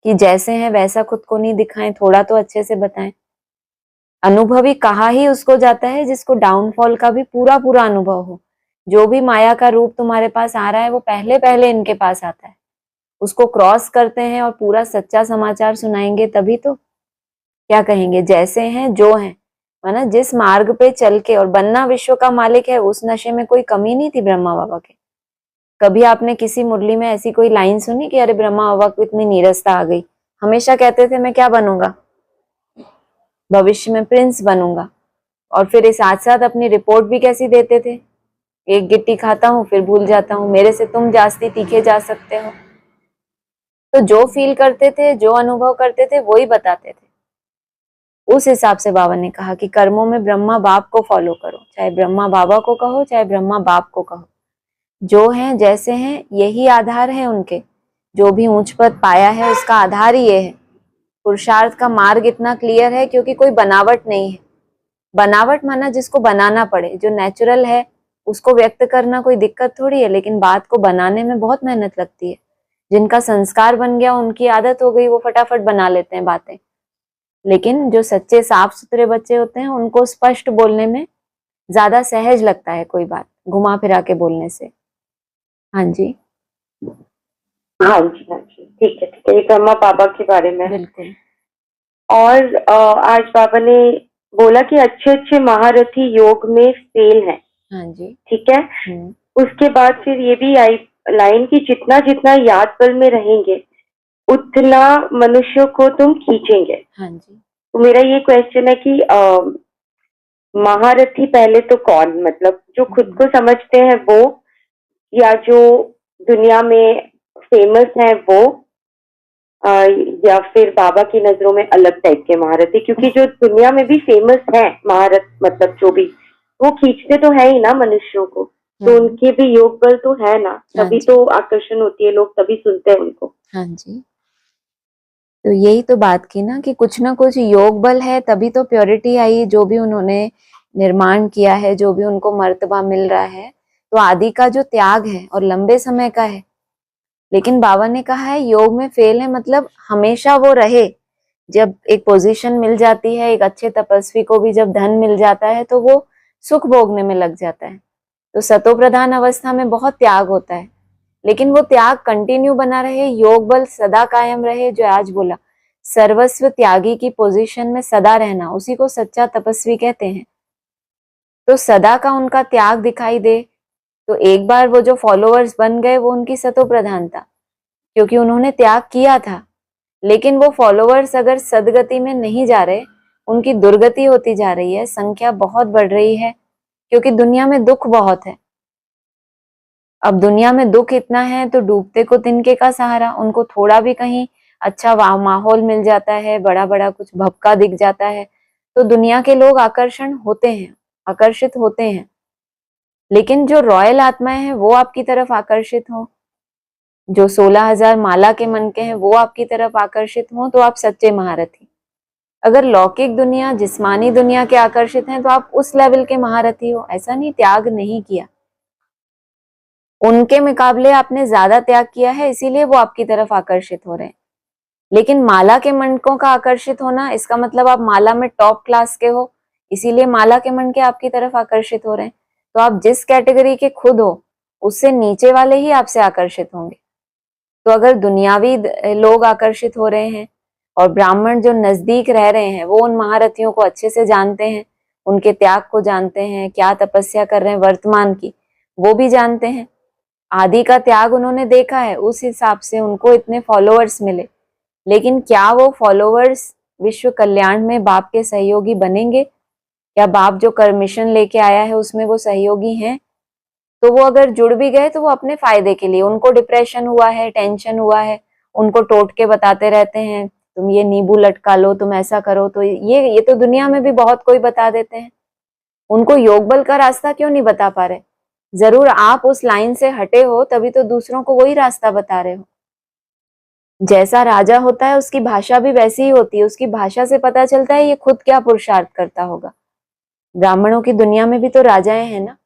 Speaker 1: कि जैसे हैं वैसा खुद को नहीं दिखाएं, थोड़ा तो अच्छे से बताएं। अनुभवी कहा ही उसको जाता है जिसको डाउनफॉल का भी पूरा पूरा अनुभव हो। जो भी माया का रूप तुम्हारे पास आ रहा है वो पहले पहले इनके पास आता है, उसको क्रॉस करते हैं और पूरा सच्चा समाचार सुनाएंगे, तभी तो क्या कहेंगे, जैसे हैं जो हैं, माना जिस मार्ग पे चल के, और बनना विश्व का मालिक है, उस नशे में कोई कमी नहीं थी ब्रह्मा बाबा के। कभी आपने किसी मुरली में ऐसी कोई लाइन सुनी कि अरे ब्रह्मा बाबा को इतनी नीरसता आ गई? हमेशा कहते थे मैं क्या बनूंगा, भविष्य में प्रिंस बनूंगा। और फिर इस साथ साथ अपनी रिपोर्ट भी कैसी देते थे, एक गिट्टी खाता हूँ फिर भूल जाता हूँ, मेरे से तुम जास्ती तीखे जा सकते हो। तो जो फील करते थे, जो अनुभव करते थे, वही बताते थे। उस हिसाब से बाबा ने कहा कि कर्मों में ब्रह्मा बाप को फॉलो करो, चाहे ब्रह्मा बाबा को कहो चाहे ब्रह्मा बाप को कहो, जो हैं जैसे हैं यही आधार है उनके। जो भी ऊंच पद पाया है उसका आधार ही ये है। पुरुषार्थ का मार्ग इतना क्लियर है क्योंकि कोई बनावट नहीं है। बनावट माना जिसको बनाना पड़े, जो नेचुरल है उसको व्यक्त करना कोई दिक्कत थोड़ी है, लेकिन बात को बनाने में बहुत मेहनत लगती है। जिनका संस्कार बन गया, उनकी आदत हो गई, वो फटाफट बना लेते हैं बातें। लेकिन जो सच्चे साफ सुथरे बच्चे होते हैं उनको स्पष्ट बोलने में ज्यादा सहज लगता है, कोई बात घुमा फिरा के बोलने से। हाँ जी,
Speaker 2: हाँ जी, हाँ जी, ठीक है, ठीक है। ये ब्रह्मा बाबा के बारे में।
Speaker 1: बिल्कुल।
Speaker 2: और आज बाबा ने बोला कि अच्छे अच्छे महारथी योग में फेल हैं।
Speaker 1: हाँ जी।
Speaker 2: ठीक है। उसके बाद फिर ये भी आई लाइन कि जितना जितना याद बल में रहेंगे उतना मनुष्यों को तुम खींचेंगे।
Speaker 1: हाँ जी।
Speaker 2: तो मेरा ये क्वेश्चन है कि महारथी पहले तो कौन, मतलब जो खुद को समझते हैं वो, या जो दुनिया में फेमस हैं वो, या फिर बाबा की नजरों में अलग टाइप के महारथी? क्योंकि जो दुनिया में भी फेमस है महारथ, मतलब जो भी, वो खींचते तो है ही ना मनुष्यों को, तो उनके भी योग बल तो है ना, तभी तो आकर्षण होती है, लोग तभी सुनते हैं उनको।
Speaker 1: हाँ जी, तो यही तो बात की ना कि कुछ ना कुछ योग बल है, तभी तो प्योरिटी आई। जो भी उन्होंने निर्माण किया है, जो भी उनको मर्तबा मिल रहा है, तो आदि का जो त्याग है और लंबे समय का है। लेकिन बाबा ने कहा है योग में फेल है मतलब हमेशा वो रहे। जब एक पोजीशन मिल जाती है, एक अच्छे तपस्वी को भी जब धन मिल जाता है तो वो सुख भोगने में लग जाता है। तो सतो प्रधान अवस्था में बहुत त्याग होता है, लेकिन वो त्याग कंटिन्यू बना रहे, योग बल सदा कायम रहे। जो आज बोला, सर्वस्व त्यागी की पोजीशन में सदा रहना, उसी को सच्चा तपस्वी कहते हैं। तो सदा का उनका त्याग दिखाई दे, तो एक बार वो जो फॉलोअर्स बन गए वो उनकी सतो प्रधान था, क्योंकि उन्होंने त्याग किया था। लेकिन वो फॉलोअर्स अगर सदगति में नहीं जा रहे, उनकी दुर्गति होती जा रही है, संख्या बहुत बढ़ रही है, क्योंकि दुनिया में दुख बहुत है। अब दुनिया में दुख इतना है तो डूबते को तिनके का सहारा। उनको थोड़ा भी कहीं अच्छा माहौल मिल जाता है, बड़ा बड़ा कुछ भपका दिख जाता है, तो दुनिया के लोग आकर्षण होते हैं, आकर्षित होते हैं। लेकिन जो रॉयल आत्माएं हैं वो आपकी तरफ आकर्षित हो, जो 16,000 माला के मन के हैं वो आपकी तरफ आकर्षित हो, तो आप सच्चे महारथी। अगर लौकिक दुनिया, जिस्मानी दुनिया के आकर्षित हैं तो आप उस लेवल के महारथी हो। ऐसा नहीं त्याग नहीं किया, उनके मुकाबले आपने ज्यादा त्याग किया है, इसीलिए वो आपकी तरफ आकर्षित हो रहे हैं। लेकिन माला के मनकों का आकर्षित होना, इसका मतलब आप माला में टॉप क्लास के हो, इसीलिए माला के मन के आपकी तरफ आकर्षित हो रहे हैं। तो आप जिस कैटेगरी के खुद हो, उससे नीचे वाले ही आपसे आकर्षित होंगे। तो अगर दुनियावी लोग आकर्षित हो रहे हैं और ब्राह्मण जो नजदीक रह रहे हैं वो उन महारथियों को अच्छे से जानते हैं, उनके त्याग को जानते हैं, क्या तपस्या कर रहे हैं वर्तमान की वो भी जानते हैं, आदि का त्याग उन्होंने देखा है, उस हिसाब से उनको इतने फॉलोअर्स मिले। लेकिन क्या वो फॉलोअर्स विश्व कल्याण में बाप के सहयोगी बनेंगे? या बाप जो परमिशन लेके आया है उसमें वो सहयोगी हैं? तो वो अगर जुड़ भी गए तो वो अपने फायदे के लिए, उनको डिप्रेशन हुआ है, टेंशन हुआ है, उनको टोट के बताते रहते हैं, तुम ये नींबू लटका लो, तुम ऐसा करो, तो ये तो दुनिया में भी बहुत कोई बता देते हैं। उनको योग बल का रास्ता क्यों नहीं बता पा रहे? जरूर आप उस लाइन से हटे हो, तभी तो दूसरों को वही रास्ता बता रहे हो। जैसा राजा होता है उसकी भाषा भी वैसी ही होती है, उसकी भाषा से पता चलता है ये खुद क्या पुरुषार्थ करता होगा। ब्राह्मणों की दुनिया में भी तो राजाएं हैं ना,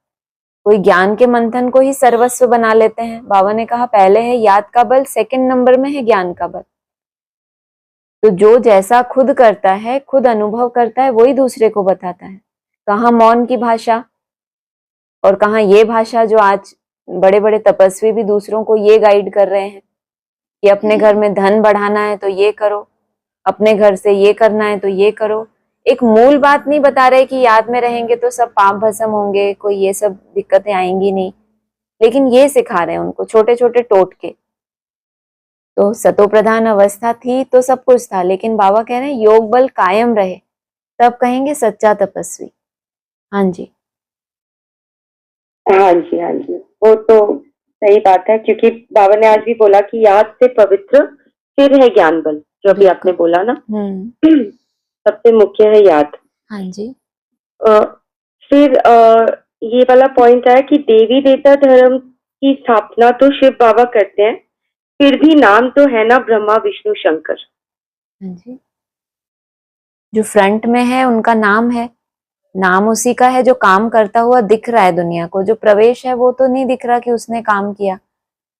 Speaker 1: कोई ज्ञान के मंथन को ही सर्वस्व बना लेते हैं। बाबा ने कहा पहले है याद का बल, सेकंड नंबर में है ज्ञान का बल। तो जो जैसा खुद करता है, खुद अनुभव करता है, वही दूसरे को बताता है। कहाँ मौन की भाषा और कहाँ ये भाषा जो आज बड़े बड़े तपस्वी भी दूसरों को ये गाइड कर रहे हैं कि अपने घर में धन बढ़ाना है तो ये करो, अपने घर से ये करना है तो ये करो। एक मूल बात नहीं बता रहे कि याद में रहेंगे तो सब पाप भस्म होंगे, कोई ये सब दिक्कतें आएंगी नहीं, लेकिन ये सिखा रहे हैं उनको छोटे छोटे टोटके। तो सतो प्रधान अवस्था थी तो सब कुछ था, लेकिन बाबा कह रहे हैं योग बल कायम रहे तब कहेंगे सच्चा तपस्वी। हाँ जी,
Speaker 2: हाँ जी, हाँ जी, वो तो सही बात है, क्योंकि बाबा ने आज भी बोला कि याद से पवित्र फिर है ज्ञान बल, जो अभी आपने बोला ना। सबसे मुख्य है याद।
Speaker 1: हाँ जी।
Speaker 2: फिर ये वाला पॉइंट है कि देवी देवता धर्म की स्थापना तो शिव बाबा करते हैं, फिर भी नाम तो है ना ब्रह्मा विष्णु शंकर।
Speaker 1: हाँ जी, जो फ्रंट में है उनका नाम है, नाम उसी का है जो काम करता हुआ दिख रहा है दुनिया को। जो प्रवेश है वो तो नहीं दिख रहा कि उसने काम किया।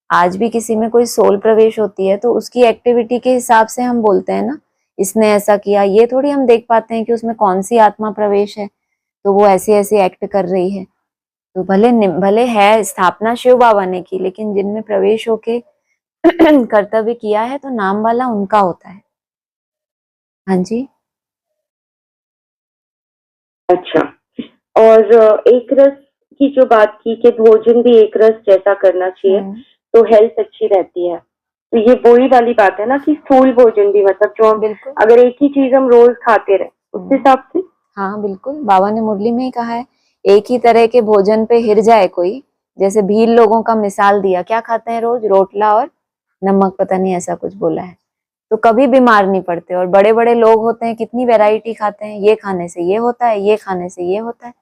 Speaker 1: आज भी किसी में कोई सोल प्रवेश होती है तो उसकी एक्टिविटी के हिसाब से हम बोलते हैं ना, इसने ऐसा किया। ये थोड़ी हम देख पाते हैं कि उसमें कौन सी आत्मा प्रवेश है तो वो ऐसे ऐसे एक्ट कर रही है। तो भले है स्थापना शिव बाबा ने की, लेकिन जिनमें प्रवेश होके कर्तव्य किया है तो नाम वाला उनका होता है। हाँ जी।
Speaker 2: अच्छा, और एक रस की जो बात की कि भोजन भी एक रस जैसा करना चाहिए तो हेल्थ अच्छी रहती है। तो ये वही वाली बात है ना कि स्थूल भोजन भी, मतलब जो हम अगर एक ही चीज हम रोज खाते रहे उस हिसाब से।
Speaker 1: हाँ बिल्कुल, बाबा ने मुरली में ही कहा है एक ही तरह के भोजन पे हिर जाए कोई, जैसे भील लोगों का मिसाल दिया, क्या खाते हैं रोज, रोटला और नमक, पता नहीं ऐसा कुछ बोला है, तो कभी बीमार नहीं पड़ते। और बड़े बड़े लोग होते हैं कितनी वैरायटी खाते हैं, ये खाने से ये होता है, ये खाने से ये होता है।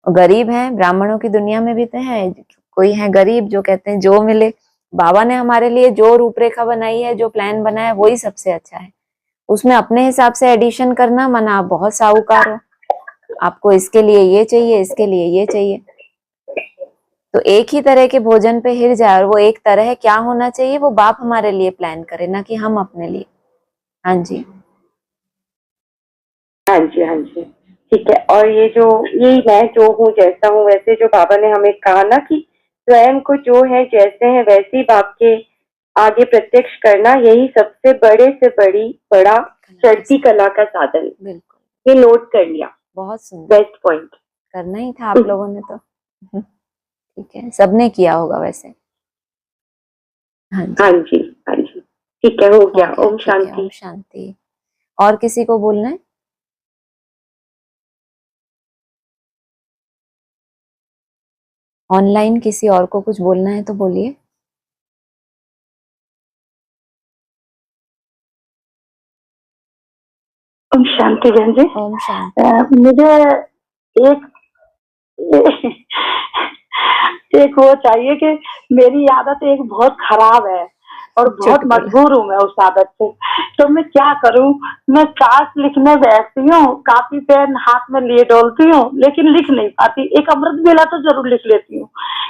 Speaker 1: और गरीब हैं, ब्राह्मणों की दुनिया में भी तो है, कोई है गरीब जो कहते हैं जो मिले। बाबा ने हमारे लिए जो रूपरेखा बनाई है, जो प्लान बनाया है, वही सबसे अच्छा है। उसमें अपने हिसाब से एडिशन करना माना आप बहुत साहूकार हो, आपको इसके लिए ये चाहिए, इसके लिए ये चाहिए। तो एक ही तरह के भोजन पे हिर जाए, और वो एक तरह क्या होना चाहिए वो बाप हमारे लिए प्लान करे, ना कि हम अपने लिए। हाँ जी,
Speaker 2: हाँ जी, हाँ जी, ठीक है। और ये जो यही मैं जो हूँ जैसा हूँ वैसे, जो बाबा ने हमें कहा ना कि स्वयं को जो है जैसे है वैसे ही बाप के आगे प्रत्यक्ष करना, यही सबसे बड़े से बड़ा चढ़ती कला का साधन। बिल्कुल, ये नोट कर लिया,
Speaker 1: बहुत सुंदर,
Speaker 2: बेस्ट पॉइंट
Speaker 1: करना ही था आप लोगों ने तो। ठीक है, सबने किया होगा वैसे। हाँ जी,
Speaker 2: हाँ जी, हाँ जी, ठीक है, हो गया। ओम शांति।
Speaker 1: ओम शांति। और किसी को बोलना है? ऑनलाइन किसी और को कुछ बोलना है तो बोलिए।
Speaker 2: ओम शांति बहन जी।
Speaker 1: ओम शांति।
Speaker 2: मुझे एक एक वो चाहिए कि मेरी आदत एक बहुत खराब है और बहुत मजबूर हूँ मैं उस आदत से। तो मैं क्या करूँ? मैं काश लिखने बैठती हूँ, कापी पेन हाथ में लिए डोलती हूँ, लेकिन लिख नहीं पाती। एक अमृत बेला तो जरूर लिख लेती हूँ,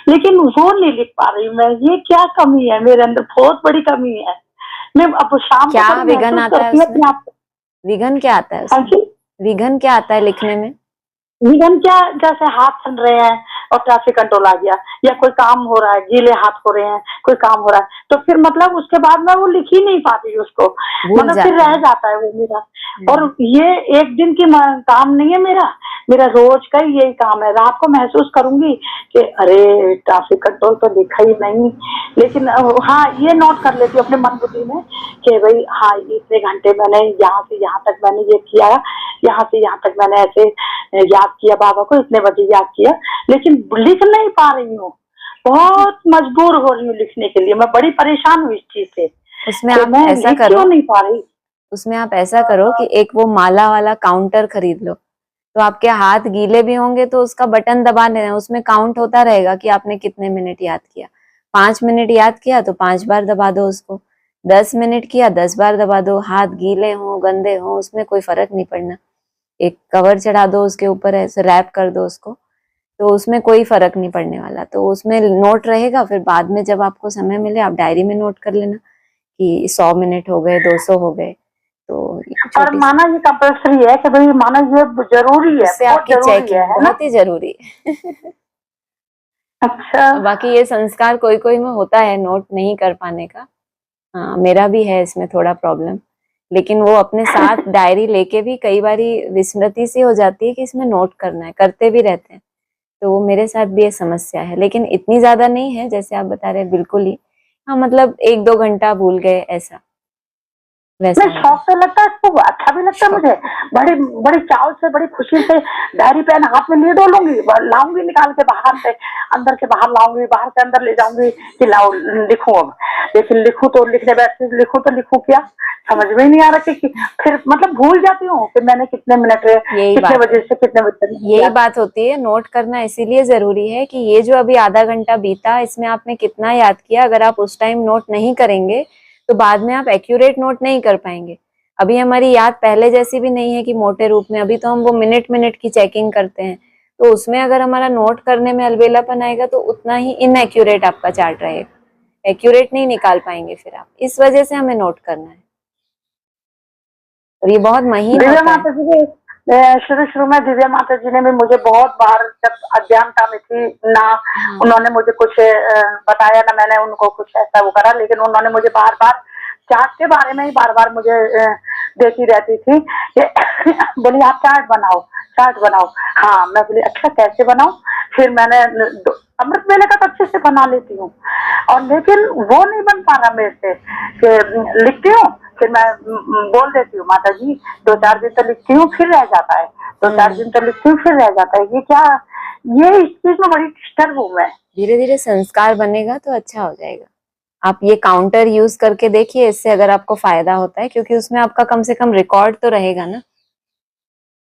Speaker 2: लेकिन वो नहीं लिख पा रही मैं। ये क्या कमी है मेरे अंदर? बहुत बड़ी कमी है। मैं अब शाम
Speaker 1: क्या
Speaker 2: को
Speaker 1: विघन आता है उसमें? विघन क्या आता है उसमें? विघन क्या आता है लिखने में?
Speaker 2: विघन क्या, जैसे हाथ चल रहे हैं और ट्रैफिक कंट्रोल आ गया, या कोई काम हो रहा है, गीले हाथ हो रहे हैं, कोई काम हो रहा है, तो फिर मतलब उसके बाद मैं वो लिख ही नहीं पाती उसको, मतलब फिर रह जाता है वो मेरा। और ये एक दिन की काम नहीं है मेरा, मेरा रोज का ही यही काम है। रात को महसूस करूंगी कि अरे ट्रैफिक कंट्रोल तो लिखा ही नहीं, लेकिन हाँ ये नोट कर लेती हूँ अपने मन बुद्धि में कि भाई हाँ इतने घंटे मैंने यहाँ से यहाँ तक मैंने ये किया, यहाँ से यहाँ तक मैंने ऐसे याद किया बाबा को, इतने बजे याद किया, लेकिन लिख नहीं पा रही हूँ। बहुत मजबूर हो रही हूँ लिखने के लिए। मैं बड़ी परेशान हूँ इस चीज से।
Speaker 1: उसमें आप ऐसा करो,
Speaker 2: नहीं पा रही।
Speaker 1: उसमें आप ऐसा करो कि एक वो माला वाला काउंटर खरीद लो, तो आपके हाथ गीले भी होंगे तो उसका बटन दबा देना, उसमें काउंट होता रहेगा कि आपने कितने मिनट याद किया। 5 मिनट याद किया तो 5 बार दबा दो उसको, 10 मिनट किया 10 बार दबा दो। हाथ गीले हो गंदे हो उसमें कोई फर्क नहीं पड़ना, एक कवर चढ़ा दो उसके ऊपर, ऐसे रैप कर दो उसको, तो उसमें कोई फर्क नहीं पड़ने वाला। तो उसमें नोट रहेगा, फिर बाद में जब आपको समय मिले आप डायरी में नोट कर लेना कि 100 मिनट हो गए, 200 हो गए। तो
Speaker 3: पर माना ये कंपल्सरी है कि भाई माना ये जरूरी है,
Speaker 1: उससे
Speaker 3: बहुत
Speaker 1: आपकी
Speaker 3: जरूरी
Speaker 1: चेकिंग
Speaker 3: है ना?
Speaker 1: बहुत ही जरूरी है।
Speaker 3: अच्छा,
Speaker 1: बाकी ये संस्कार कोई कोई में होता है नोट नहीं कर पाने का। हाँ, मेरा भी है इसमें थोड़ा प्रॉब्लम, लेकिन वो अपने साथ डायरी लेके भी कई बारी विस्मृति सी हो जाती है कि इसमें नोट करना है, करते भी रहते हैं। तो वो मेरे साथ भी ये समस्या है, लेकिन इतनी ज्यादा नहीं है जैसे आप बता रहे हैं, बिल्कुल ही। हाँ, मतलब 1-2 घंटा भूल गए ऐसा, वैसा
Speaker 3: नहीं शौक तो लगता है इसको, अच्छा भी लगता है मुझे। बड़ी बड़ी चाव से, बड़ी खुशी से डायरी पेन हाथ में लिए डोलूंगी, लाऊंगी निकाल के बाहर से, अंदर से बाहर लाऊंगी, बाहर से अंदर ले जाऊंगी कि लाओ लिखूं अब। लेकिन लिखूं तो लिखने बैठती, लिखूं तो लिखूं क्या, समझ में ही नहीं आ रहा कि फिर मतलब भूल जाती हूँ कि मैंने कितने मिनट, कितने बजे से कितने बजे तक।
Speaker 1: यही बात होती है, नोट करना इसीलिए जरूरी है कि ये जो अभी आधा घंटा बीता, इसमें आपने कितना याद किया। अगर आप उस टाइम नोट नहीं करेंगे तो बाद में आप एक्यूरेट नोट नहीं कर पाएंगे। अभी हमारी याद पहले जैसी भी नहीं है कि मोटे रूप में, अभी तो हम वो मिनट मिनट की चेकिंग करते हैं। तो उसमें अगर हमारा नोट करने में अलबेलापन आएगा तो उतना ही इनएक्यूरेट आपका चार्ट रहेगा, एक्यूरेट नहीं निकाल पाएंगे फिर आप। इस वजह से हमें नोट करना है, और ये बहुत महीन
Speaker 3: दिव्या
Speaker 1: होता है।
Speaker 3: माता जी के शुरू में दिव्या माता जी ने भी मुझे बहुत बार, जब अज्ञानता में थी ना, उन्होंने मुझे कुछ बताया ना मैंने उनको कुछ ऐसा वो करा, लेकिन उन्होंने मुझे बार बार चार्ट के बारे में ही बार बार मुझे देती रहती थी कि बोली आप चार्ट बनाओ, चार्ट बनाओ। हाँ, मैं बोली अच्छा कैसे बनाऊं? फिर मैंने अमृत वेले का तो अच्छे से बना लेती हूँ, और लेकिन वो नहीं बन पा रहा मेरे से कि लिखती हूँ, फिर मैं बोल देती हूँ माता जी 2-4 दिन तो लिखती हूँ फिर रह जाता है, 2-4 दिन तो लिखती हूँ फिर रह जाता है। ये क्या, ये इस चीज में बड़ी डिस्टर्ब हूँ मैं।
Speaker 1: धीरे धीरे संस्कार बनेगा तो अच्छा हो जाएगा। आप ये काउंटर यूज करके देखिए, इससे अगर आपको फायदा होता है, क्योंकि उसमें आपका कम से कम रिकॉर्ड तो रहेगा ना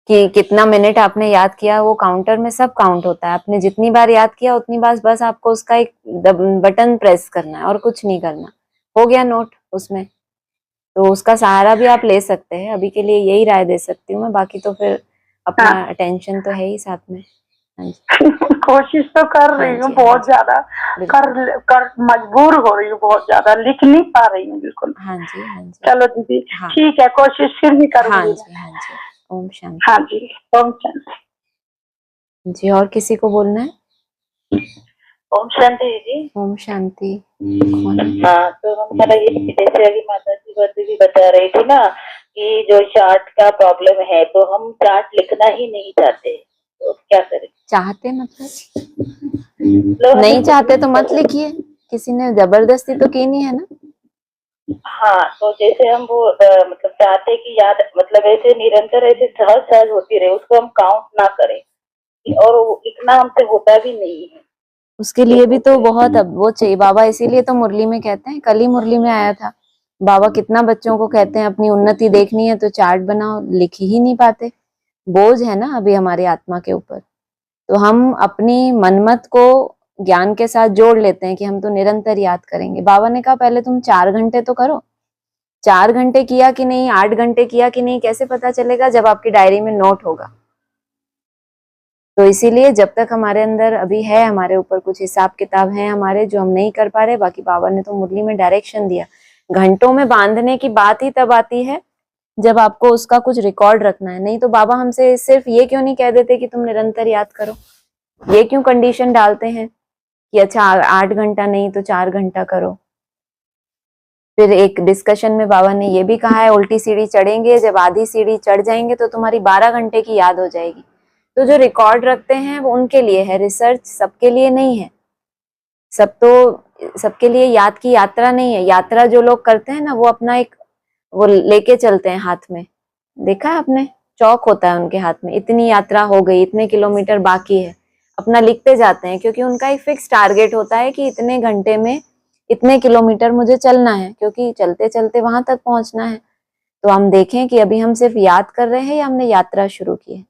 Speaker 1: कि कितना मिनट आपने याद किया। वो काउंटर में सब काउंट होता है, आपने जितनी बार याद किया उतनी बार बस आपको उसका एक बटन प्रेस करना है और कुछ नहीं करना, हो गया नोट उसमें। तो उसका सहारा भी आप ले सकते हैं। अभी के लिए यही राय दे सकती हूँ मैं, बाकी तो फिर अपना अटेंशन तो है ही साथ में। हाँ जी,
Speaker 3: कोशिश तो कर रही हूँ बहुत ज्यादा, कर मजबूर हो रही हूँ बहुत ज्यादा, लिख नहीं पा रही हूँ बिल्कुल।
Speaker 1: हाँ जी, हाँ जी,
Speaker 3: चलो दीदी,
Speaker 1: हाँ,
Speaker 3: ठीक है, कोशिश फिर भी करूंगी।
Speaker 1: हाँ जी, हाँ जी। ओम शांति।
Speaker 3: हाँ जी, ओम शांति
Speaker 1: जी, और किसी को बोलना है?
Speaker 3: ओम शांति दीदी।
Speaker 1: ओम शांति।
Speaker 3: हाँ, तो हमारा ये जैसे अभी माता जी भी बता रही थी ना कि जो चार्ट का प्रॉब्लम है, तो हम चार्ट लिखना ही नहीं चाहते, तो क्या करें?
Speaker 1: चाहते मतलब नहीं चाहते तो मत लिखिए, किसी ने जबरदस्ती तो की नहीं है ना।
Speaker 3: हाँ, तो जैसे हम वो मतलब चाहते कि याद मतलब ऐसे निरंतर ऐसे सहज सहज होती रहे, उसको हम काउंट ना करें, और वो लिखना हमसे होता भी नहीं है।
Speaker 1: उसके लिए भी तो बहुत अब वो चाहिए बाबा, इसीलिए तो मुरली में कहते हैं, कल ही मुरली में आया था बाबा, कितना बच्चों को कहते हैं अपनी उन्नति देखनी है तो चार्ट बनाओ, लिख ही नहीं पाते। बोझ है ना अभी हमारी आत्मा के ऊपर। तो हम अपनी मनमत को ज्ञान के साथ जोड़ लेते हैं कि हम तो निरंतर याद करेंगे। बाबा ने कहा पहले तुम 4 घंटे तो करो। 4 घंटे किया कि नहीं, 8 घंटे किया कि नहीं, कैसे पता चलेगा? जब आपकी डायरी में नोट होगा। तो इसीलिए जब तक हमारे अंदर अभी है, हमारे ऊपर कुछ हिसाब किताब है हमारे जो हम नहीं कर पा रहे, बाकी बाबा ने तो मुरली में डायरेक्शन दिया। घंटों में बांधने की बात ही तब आती है जब आपको उसका कुछ रिकॉर्ड रखना है। नहीं तो बाबा हमसे सिर्फ ये क्यों नहीं कह देते कि तुम निरंतर याद करो? ये क्यों कंडीशन डालते हैं कि अच्छा 8 घंटा नहीं तो 4 घंटा करो? फिर एक डिस्कशन में बाबा ने ये भी कहा है, उल्टी सीढ़ी चढ़ेंगे, जब आधी सीढ़ी चढ़ जाएंगे तो तुम्हारी 12 घंटे की याद हो जाएगी। तो जो रिकॉर्ड रखते हैं वो उनके लिए है, रिसर्च सबके लिए नहीं है। सबके लिए याद की यात्रा नहीं है। यात्रा जो लोग करते हैं ना, वो अपना एक वो लेके चलते हैं हाथ में, देखा है आपने? चौक होता है उनके हाथ में, इतनी यात्रा हो गई, इतने किलोमीटर बाकी है, अपना लिखते जाते हैं, क्योंकि उनका एक फिक्स टारगेट होता है कि इतने घंटे में इतने किलोमीटर मुझे चलना है, क्योंकि चलते चलते वहां तक पहुंचना है। तो हम देखें कि अभी हम सिर्फ याद कर रहे हैं या हमने यात्रा शुरू की है।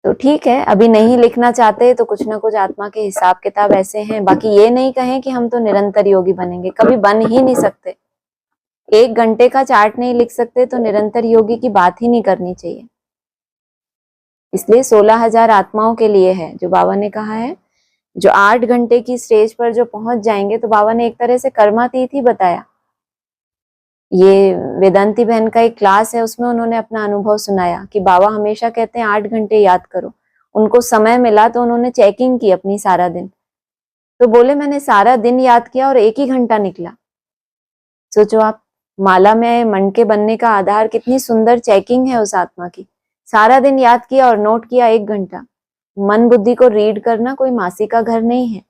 Speaker 1: तो ठीक है, अभी नहीं लिखना चाहते तो कुछ ना कुछ आत्मा के हिसाब किताब ऐसे हैं। बाकी ये नहीं कहें कि हम तो निरंतर योगी बनेंगे, कभी बन ही नहीं सकते। 1 घंटे का चार्ट नहीं लिख सकते तो निरंतर योगी की बात ही नहीं करनी चाहिए। इसलिए 16,000 आत्माओं के लिए है जो बाबा ने कहा है। जो 8 घंटे की स्टेज पर जो पहुंच जाएंगे, तो बाबा ने एक तरह से कर्मातीत ही बताया। ये वेदांती बहन का एक क्लास है, उसमें उन्होंने अपना अनुभव सुनाया कि बाबा हमेशा कहते हैं 8 घंटे याद करो। उनको समय मिला तो उन्होंने चेकिंग की अपनी सारा दिन, तो बोले मैंने सारा दिन याद किया और 1 ही घंटा निकला। सोचो आप, माला में मन के बनने का आधार कितनी सुंदर चेकिंग है उस आत्मा की। सारा दिन याद किया और नोट किया 1 घंटा। मन बुद्धि को रीड करना कोई मासी का घर नहीं है,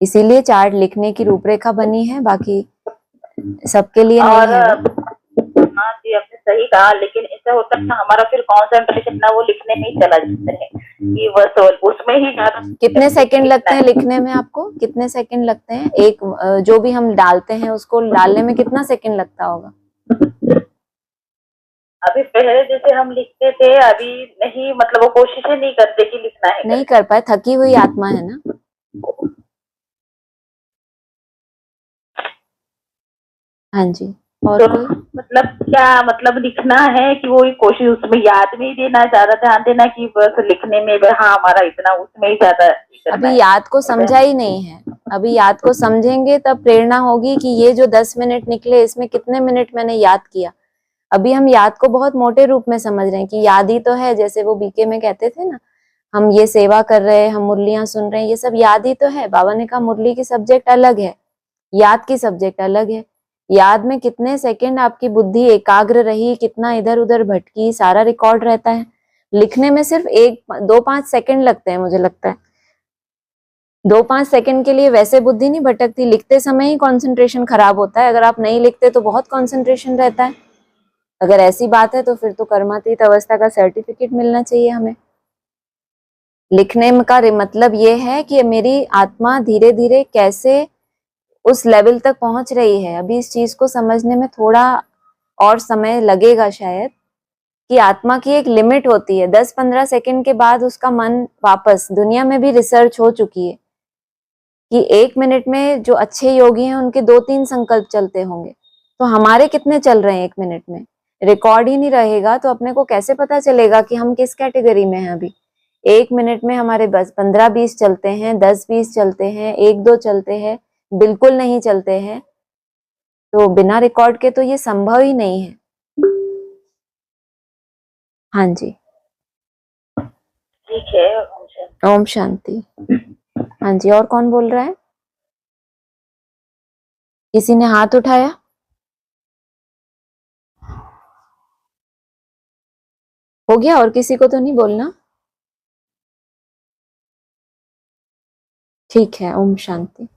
Speaker 1: इसीलिए चार्ट लिखने की रूपरेखा बनी है, बाकी सबके लिए नहीं
Speaker 3: और
Speaker 1: है वो।
Speaker 3: हाँ जी, आपने सही कहा, लेकिन ऐसा होता है ना हमारा फिर कॉन्सेंट्रेशन ना वो लिखने में ही चला जाता है कि बस उसमें ही ज्यादा।
Speaker 1: कितने सेकंड लगते हैं लिखने में आपको? कितने सेकंड लगते हैं? एक जो भी हम डालते हैं उसको डालने में कितना सेकंड लगता होगा?
Speaker 3: अभी पहले जैसे हम लिखते थे, अभी नहीं, मतलब वो कोशिशें नहीं करते कि लिखना है,
Speaker 1: नहीं कर पाए, थकी हुई आत्मा है ना। हाँ जी, और
Speaker 3: तो
Speaker 1: कोई?
Speaker 3: मतलब क्या मतलब लिखना है कि वो कोशिश उसमें याद में ही देना, ज्यादा ध्यान देना कि बस लिखने में हाँ हमारा इतना उसमें ही ज्यादा करना
Speaker 1: अभी
Speaker 3: है।
Speaker 1: याद को समझा ही नहीं है। अभी याद को समझेंगे तब प्रेरणा होगी कि ये जो 10 मिनट निकले इसमें कितने मिनट मैंने याद किया। अभी हम याद को बहुत मोटे रूप में समझ रहे हैं कि याद ही तो है, जैसे वो बीके में कहते थे ना, हम ये सेवा कर रहे हैं, हम मुरलियां सुन रहे हैं, ये सब याद ही तो है। बाबा ने कहा मुरली की सब्जेक्ट अलग है, याद की सब्जेक्ट अलग है। याद में कितने सेकंड आपकी बुद्धि एकाग्र रही, कितना इधर उधर भटकी, सारा रिकॉर्ड रहता है। लिखने में सिर्फ 1-2-5 सेकंड लगते हैं, मुझे लगता है 2-5 सेकंड के लिए वैसे बुद्धि नहीं भटकती, लिखते समय ही कंसंट्रेशन खराब होता है। अगर आप नहीं लिखते तो बहुत कंसंट्रेशन रहता है। अगर ऐसी बात है तो फिर तो कर्मातीत अवस्था का सर्टिफिकेट मिलना चाहिए हमें। लिखने का मतलब ये है कि मेरी आत्मा धीरे धीरे कैसे उस लेवल तक पहुंच रही है। अभी इस चीज को समझने में थोड़ा और समय लगेगा शायद, कि आत्मा की एक लिमिट होती है। 10-15 सेकंड के बाद उसका मन वापस, दुनिया में भी रिसर्च हो चुकी है कि 1 मिनट में जो अच्छे योगी हैं उनके 2-3 संकल्प चलते होंगे, तो हमारे कितने चल रहे हैं 1 मिनट में? रिकॉर्ड ही नहीं रहेगा तो अपने को कैसे पता चलेगा कि हम किस कैटेगरी में हैं। अभी 1 मिनट में हमारे बस 15-20 चलते हैं, 10-20 चलते हैं, 1-2 चलते हैं, बिल्कुल नहीं चलते हैं। तो बिना रिकॉर्ड के तो ये संभव ही नहीं है। हाँ जी,
Speaker 3: ठीक है।
Speaker 1: ओम शांति। हाँ जी, और कौन बोल रहा है? किसी ने हाथ उठाया? हो गया? और किसी को तो नहीं बोलना? ठीक है, ओम शांति।